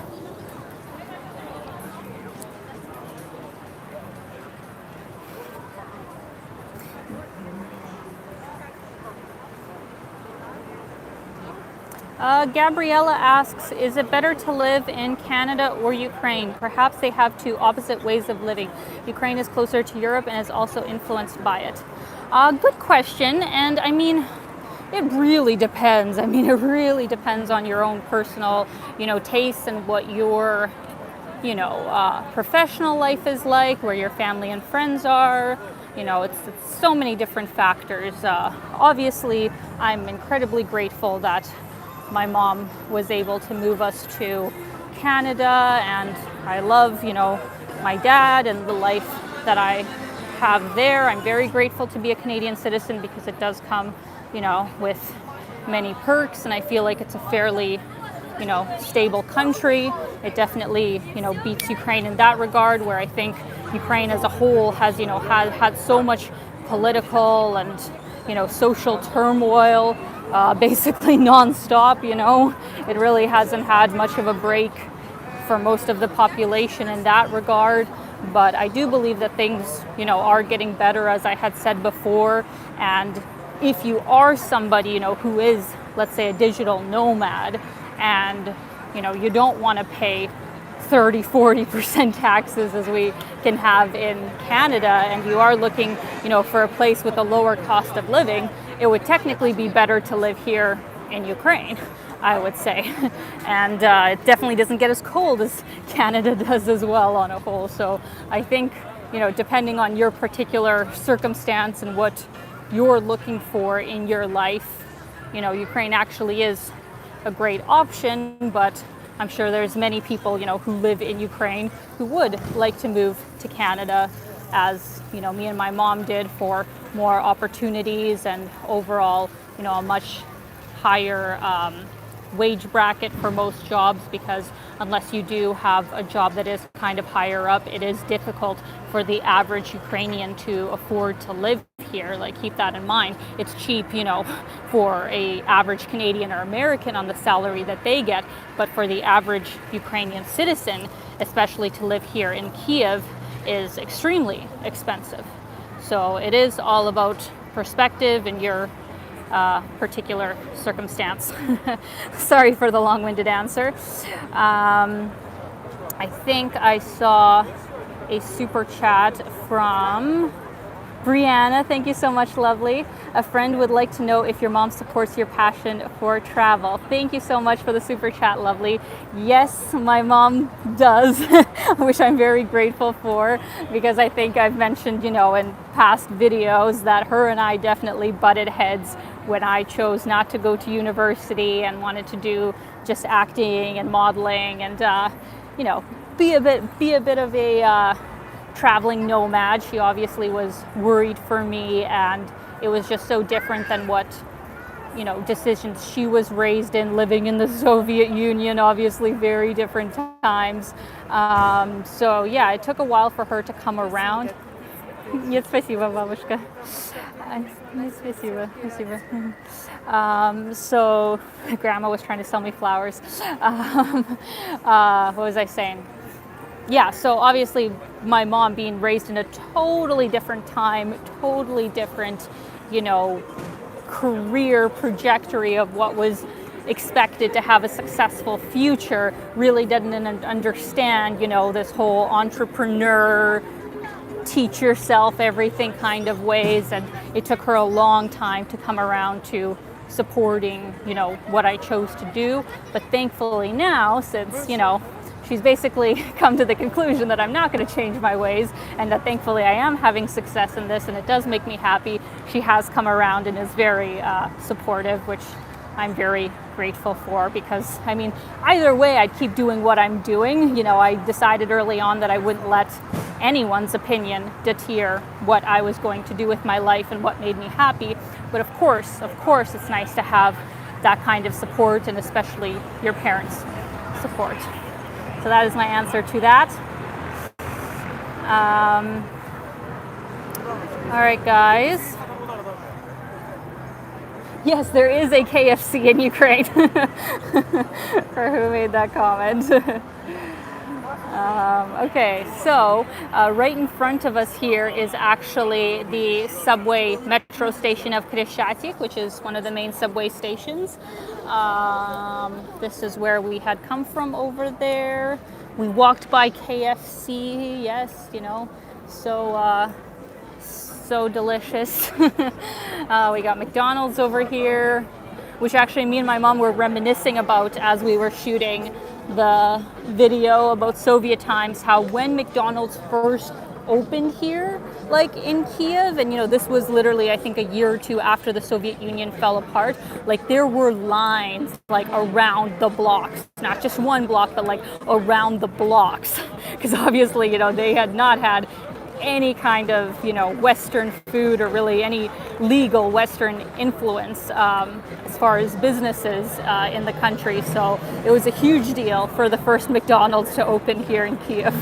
Gabriella asks, is it better to live in Canada or Ukraine? Perhaps they have 2 opposite ways of living. Ukraine is closer to Europe and is also influenced by it. Good question. And I mean, it really depends. It really depends on your own personal, tastes and what your professional life is like, where your family and friends are. It's so many different factors. Obviously, I'm incredibly grateful that my mom was able to move us to Canada, and I love, my dad and the life that I have there. I'm very grateful to be a Canadian citizen because it does come, with many perks, and I feel like it's a fairly, stable country. It definitely, beats Ukraine in that regard, where I think Ukraine as a whole has, had so much political and, social turmoil, basically nonstop. It really hasn't had much of a break for most of the population in that regard. But I do believe that things, are getting better, as I had said before. And if you are somebody, who is, let's say, a digital nomad, and, you don't want to pay 30-40% taxes as we can have in Canada, and you are looking, for a place with a lower cost of living, it would technically be better to live here in Ukraine, I would say. And it definitely doesn't get as cold as Canada does as well on a whole. So I think, depending on your particular circumstance and what you're looking for in your life, Ukraine actually is a great option. But I'm sure there's many people, who live in Ukraine who would like to move to Canada, as, me and my mom did, for more opportunities and overall, a much higher wage bracket for most jobs, because unless you do have a job that is kind of higher up, it is difficult for the average Ukrainian to afford to live here. Like, keep that in mind. It's cheap, for a average Canadian or American on the salary that they get, but for the average Ukrainian citizen, especially to live here in Kiev, is extremely expensive. So it is all about perspective and your particular circumstance. Sorry for the long-winded answer. I think I saw a super chat from Brianna. Thank you so much, lovely. A friend would like to know if your mom supports your passion for travel. Thank you so much for the super chat, lovely. Yes, my mom does, which I'm very grateful for, because I think I've mentioned, in past videos that her and I definitely butted heads when I chose not to go to university and wanted to do just acting and modeling and, be a bit of a traveling nomad. She obviously was worried for me, and it was just so different than what, decisions she was raised in, living in the Soviet Union, obviously very different times. So yeah, it took a while for her to come around. Нет, спасибо, бабушка. Спасибо. So grandma was trying to sell me flowers. What was I saying? Yeah, so obviously my mom, being raised in a totally different time, totally different, career trajectory of what was expected to have a successful future, really didn't understand, this whole entrepreneur, teach yourself everything kind of ways. And it took her a long time to come around to supporting, what I chose to do. But thankfully now, since, she's basically come to the conclusion that I'm not going to change my ways, and that thankfully I am having success in this and it does make me happy, she has come around and is very supportive, which I'm very grateful for, because either way I'd keep doing what I'm doing. I decided early on that I wouldn't let anyone's opinion deter what I was going to do with my life and what made me happy. But of course it's nice to have that kind of support, and especially your parents' support. So that is my answer to that. All right, guys. Yes, there is a KFC in Ukraine, for who made that comment. Okay, so right in front of us here is actually the subway metro station of Khreschatyk, which is one of the main subway stations. This is where we had come from over there. We walked by KFC, yes, so delicious. We got McDonald's over here, which actually me and my mom were reminiscing about as we were shooting the video about Soviet times, how when McDonald's first opened here, like in Kiev, and this was literally, I think, a year or two after the Soviet Union fell apart, like there were lines like around the blocks, not just one block, but like around the blocks, because obviously, they had not had any kind of, Western food or really any legal Western influence as far as businesses in the country. So it was a huge deal for the first McDonald's to open here in Kiev.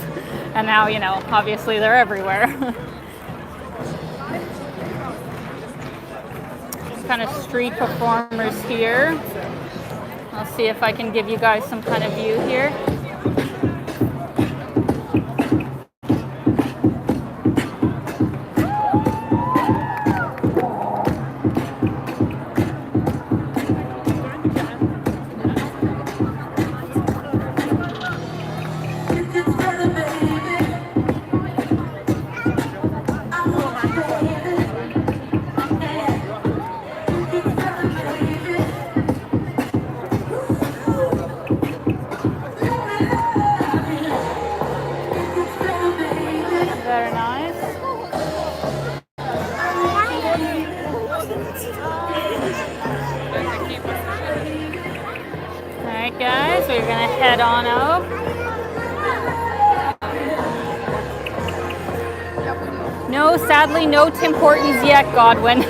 And now, obviously they're everywhere. Kind of street performers here. I'll see if I can give you guys some kind of view here. We're gonna head on out. No, sadly, no Tim Hortons yet, Godwin.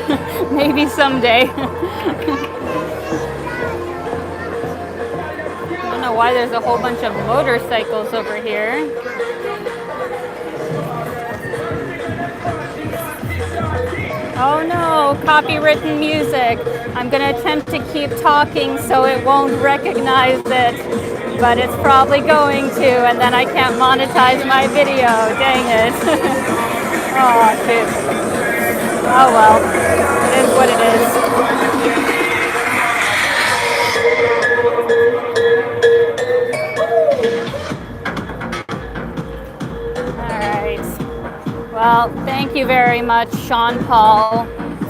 Maybe someday. I don't know why there's a whole bunch of motorcycles over here. Oh no, copywritten music. I'm gonna attempt to keep talking so it won't recognize it, but it's probably going to, and then I can't monetize my video. Dang it. Oh, shoot. Oh well, it is what it is. All right. Well, thank you very much, Sean Paul,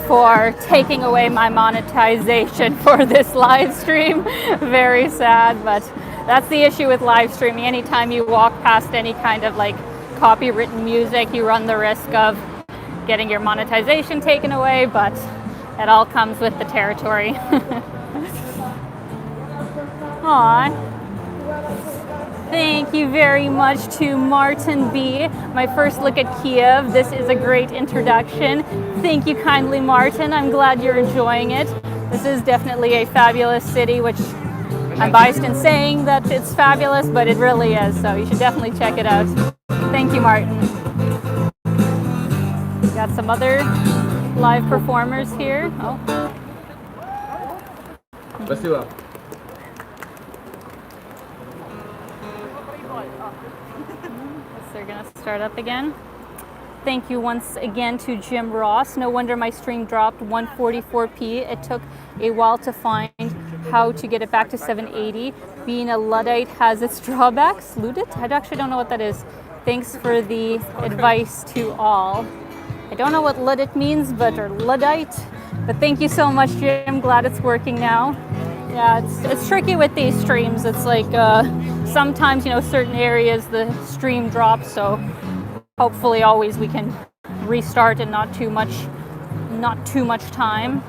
for taking away my monetization for this live stream. Very sad, but that's the issue with live streaming. Anytime you walk past any kind of like copywritten music, you run the risk of getting your monetization taken away, but it all comes with the territory. Aww. Thank you very much to Martin B. My first look at Kiev. This is a great introduction. Thank you kindly, Martin. I'm glad you're enjoying it. This is definitely a fabulous city, which I'm biased in saying that it's fabulous, but it really is. So you should definitely check it out. Thank you, Martin. Got some other live performers here. Oh. Спасибо. They're gonna start up again. Thank you once again to Jim Ross. No wonder my stream dropped 144p. It took a while to find how to get it back to 780. Being a Luddite has its drawbacks. Luddite? I actually don't know what that is. Thanks for the advice to all. I don't know what Luddite means, or Luddite, but thank you so much, Jim. Glad it's working now. Yeah, it's tricky with these streams. It's like sometimes, certain areas the stream drops, so hopefully always we can restart in not too much time.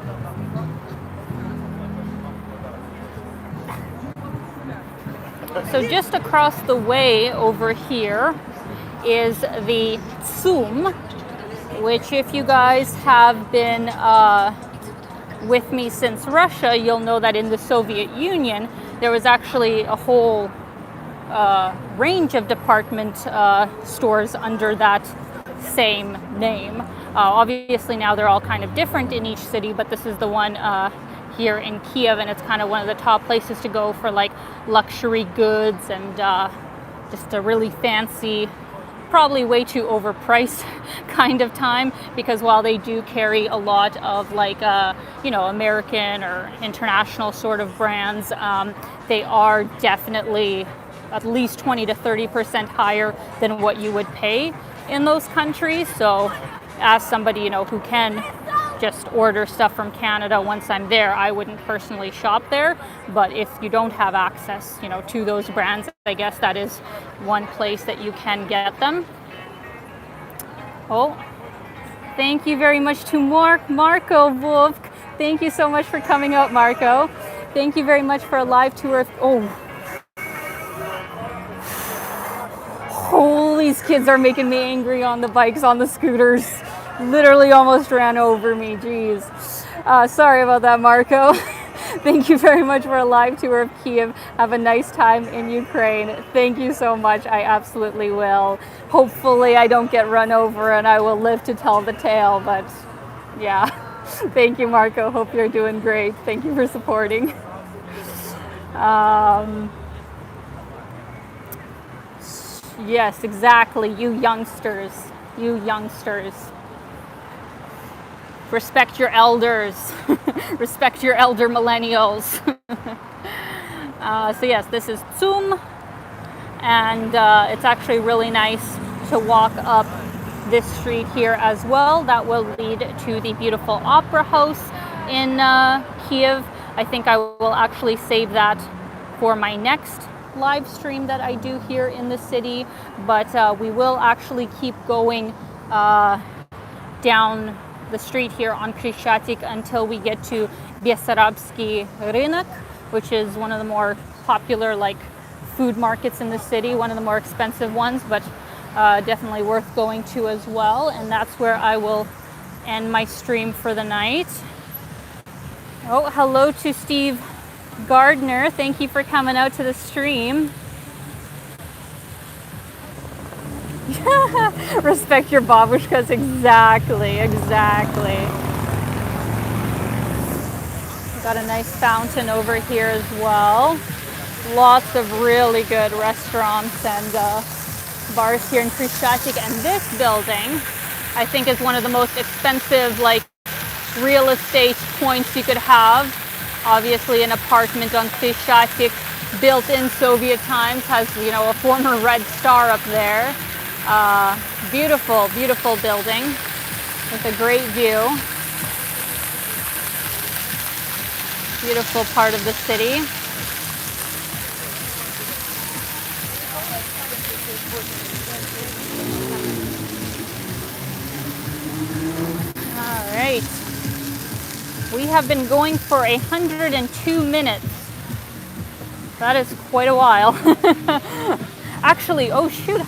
So just across the way over here is the Tsum, which if you guys have been with me since Russia, you'll know that in the Soviet Union, there was actually a whole range of department stores under that same name. Obviously now they're all kind of different in each city, but this is the one here in Kiev, and it's kind of one of the top places to go for like luxury goods and just a really fancy, probably way too overpriced kind of time, because while they do carry a lot of like American or international sort of brands, they are definitely at least 20 to 30% higher than what you would pay in those countries. So as somebody who can just order stuff from Canada once I'm there. I wouldn't personally shop there, but if you don't have access, you know, to those brands, I guess that is one place that you can get them. Oh, thank you very much to Marco Wolf. Thank you so much for coming out, Marco. Thank you very much for a live tour. Oh, these kids are making me angry on the bikes, on the scooters. Literally almost ran over me, geez. Sorry about that, Marco. Thank you very much for a live tour of Kiev. Have a nice time in Ukraine. Thank you so much. I absolutely will. Hopefully I don't get run over and I will live to tell the tale, but yeah. Thank you, Marco. Hope you're doing great. Thank you for supporting. Yes, exactly. You youngsters. Respect your elders. Respect your elder millennials. So yes, this is Tsum, and it's actually really nice to walk up this street here as well. That will lead to the beautiful opera house in Kiev. I think I will actually save that for my next live stream that I do here in the city, but we will actually keep going down the street here on Khreschatyk until we get to Bessarabski Rynek, which is one of the more popular food markets in the city, one of the more expensive ones, but definitely worth going to as well. And that's where I will end my stream for the night. Oh, hello to Steve Gardner. Thank you for coming out to the stream. Respect your babushkas. Exactly. Got a nice fountain over here as well. Lots of really good restaurants and bars here in Khreschatyk. And this building, I think, is one of the most expensive real estate points you could have. Obviously, an apartment on Khreschatyk, built in Soviet times, has a former Red Star up there. Beautiful building with a great view. Beautiful part of the city. All right. We have been going for 102 minutes. That is quite a while. Actually, oh shoot,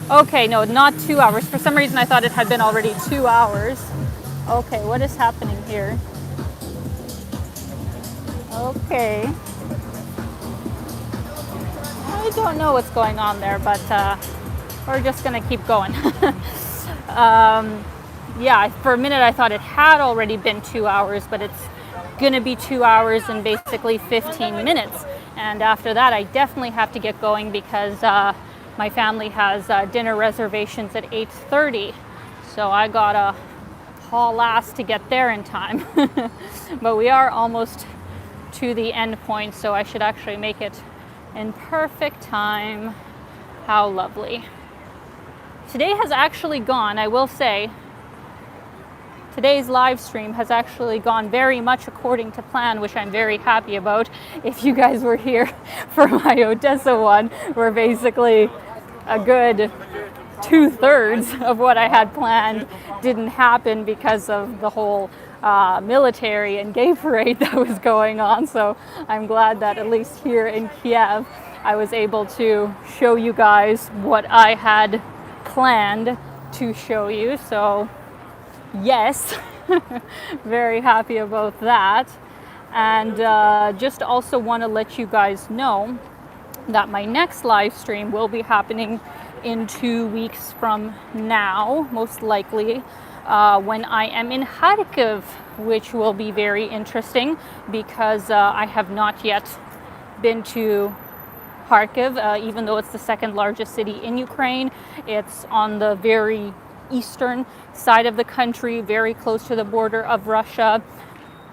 okay, no, not 2 hours. For some reason I thought it had been already 2 hours. Okay, what is happening here? Okay. I don't know what's going on there, but we're just gonna keep going. Yeah, for a minute I thought it had already been 2 hours, but it's gonna be 2 hours and basically 15 minutes. And after that, I definitely have to get going because my family has dinner reservations at 8:30. So I gotta haul ass to get there in time. But we are almost to the end point, so I should actually make it in perfect time. How lovely. Today has actually gone, I will say, today's live stream has actually gone very much according to plan, which I'm very happy about. If you guys were here for my Odessa one, where basically a good 2/3 of what I had planned didn't happen because of the whole military and gay parade that was going on. So I'm glad that at least here in Kiev, I was able to show you guys what I had planned to show you. So yes, very happy about that. And just also want to let you guys know that my next live stream will be happening in 2 weeks from now, most likely, when I am in Kharkiv, which will be very interesting because I have not yet been to Kharkiv, even though it's the second largest city in Ukraine. It's on the very eastern side of the country, very close to the border of Russia.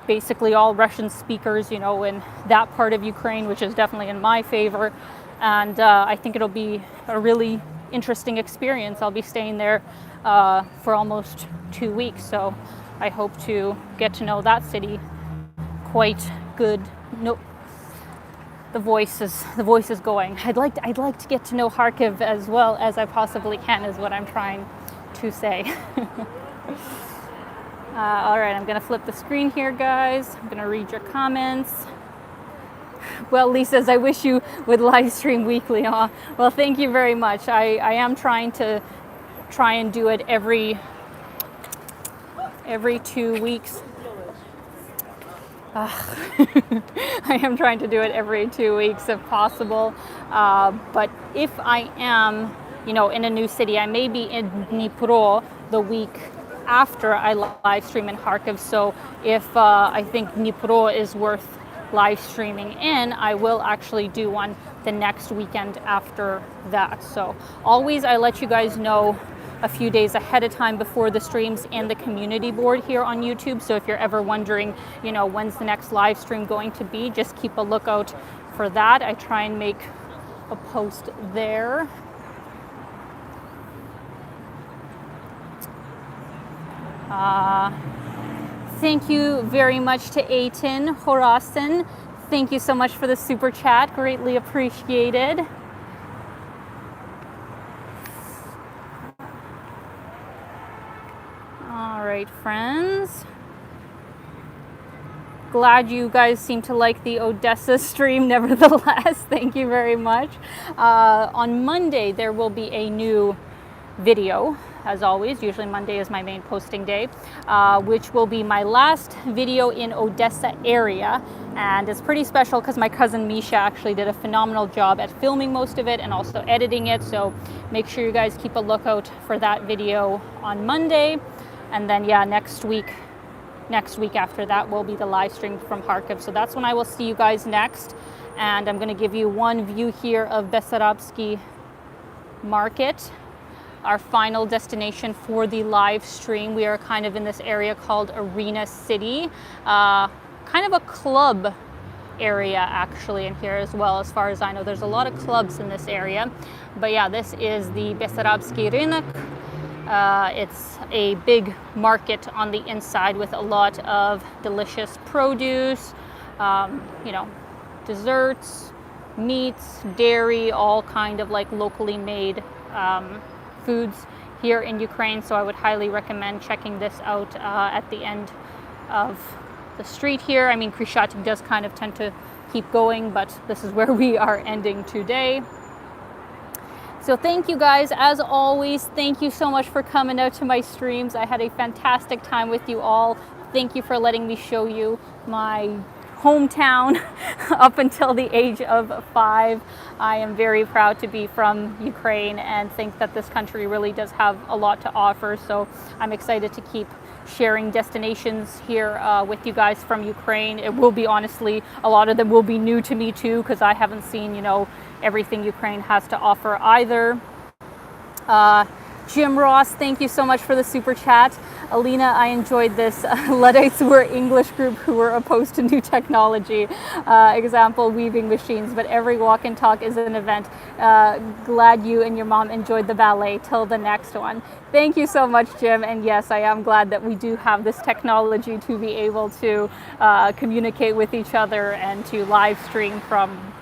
Basically all Russian speakers, in that part of Ukraine, which is definitely in my favor. And I think it'll be a really interesting experience. I'll be staying there for almost 2 weeks. So I hope to get to know that city quite good. No, the voice is going. I'd like to get to know Kharkiv as well as I possibly can, is what I'm trying to say. All right, I'm going to flip the screen here, guys. I'm going to read your comments. Well, Lee says, I wish you would live stream weekly. Huh? Well, thank you very much. I am trying and do it every 2 weeks. I am trying to do it every 2 weeks if possible. But if I am, in a new city, I may be in Dnipro the week after I live stream in Kharkiv. So if I think Dnipro is worth live streaming in, I will actually do one the next weekend after that. So always I let you guys know a few days ahead of time before the streams in the community board here on YouTube. So if you're ever wondering, when's the next live stream going to be, just keep a lookout for that. I try and make a post there. Thank you very much to Aitin Horasan. Thank you so much for the super chat. Greatly appreciated. All right, friends. Glad you guys seem to like the Odessa stream nevertheless. Thank you very much. On Monday, there will be a new video. As always, usually Monday is my main posting day, which will be my last video in Odessa area. And it's pretty special because my cousin Misha actually did a phenomenal job at filming most of it and also editing it. So make sure you guys keep a lookout for that video on Monday. And then, next week after that will be the live stream from Kharkiv. So that's when I will see you guys next. And I'm going to give you one view here of Bessarabski market, our final destination for the live stream. We are kind of in this area called Arena City, kind of a club area actually in here as well, as far as I know. There's a lot of clubs in this area. But this is the Bessarabski Rynek. It's a big market on the inside with a lot of delicious produce, desserts, meats, dairy, all kind of like locally made foods here in Ukraine. So I would highly recommend checking this out at the end of the street here. I mean, Khreschatyk does kind of tend to keep going, but this is where we are ending today. So thank you guys, as always. Thank you so much for coming out to my streams. I had a fantastic time with you all. Thank you for letting me show you my hometown up until the age of 5. I am very proud to be from Ukraine and think that this country really does have a lot to offer. So I'm excited to keep sharing destinations here with you guys from Ukraine. It will be, honestly, a lot of them will be new to me too, because I haven't seen, everything Ukraine has to offer either. Jim Ross, thank you so much for the super chat. Alina, I enjoyed this. Luddites were English group who were opposed to new technology. Example, weaving machines, but every walk and talk is an event. Glad you and your mom enjoyed the ballet. Till the next one. Thank you so much, Jim. And yes, I am glad that we do have this technology to be able to communicate with each other and to live stream from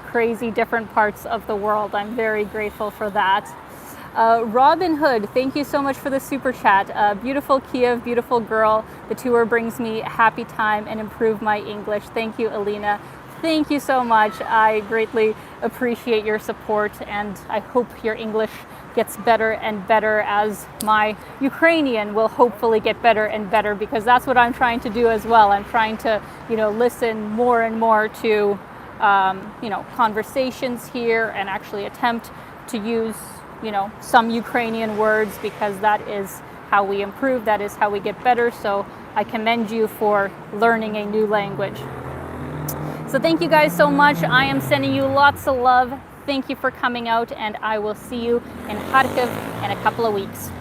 crazy different parts of the world. I'm very grateful for that. Robin Hood, thank you so much for the super chat. Beautiful Kiev, beautiful girl. The tour brings me a happy time and improve my English. Thank you, Alina. Thank you so much. I greatly appreciate your support, and I hope your English gets better and better as my Ukrainian will hopefully get better and better, because that's what I'm trying to do as well. I'm trying to, listen more and more to, conversations here and actually attempt to use some Ukrainian words, because that is how we improve, that is how we get better. So I commend you for learning a new language. So thank you guys so much. I am sending you lots of love. Thank you for coming out, and I will see you in Kharkiv in a couple of weeks.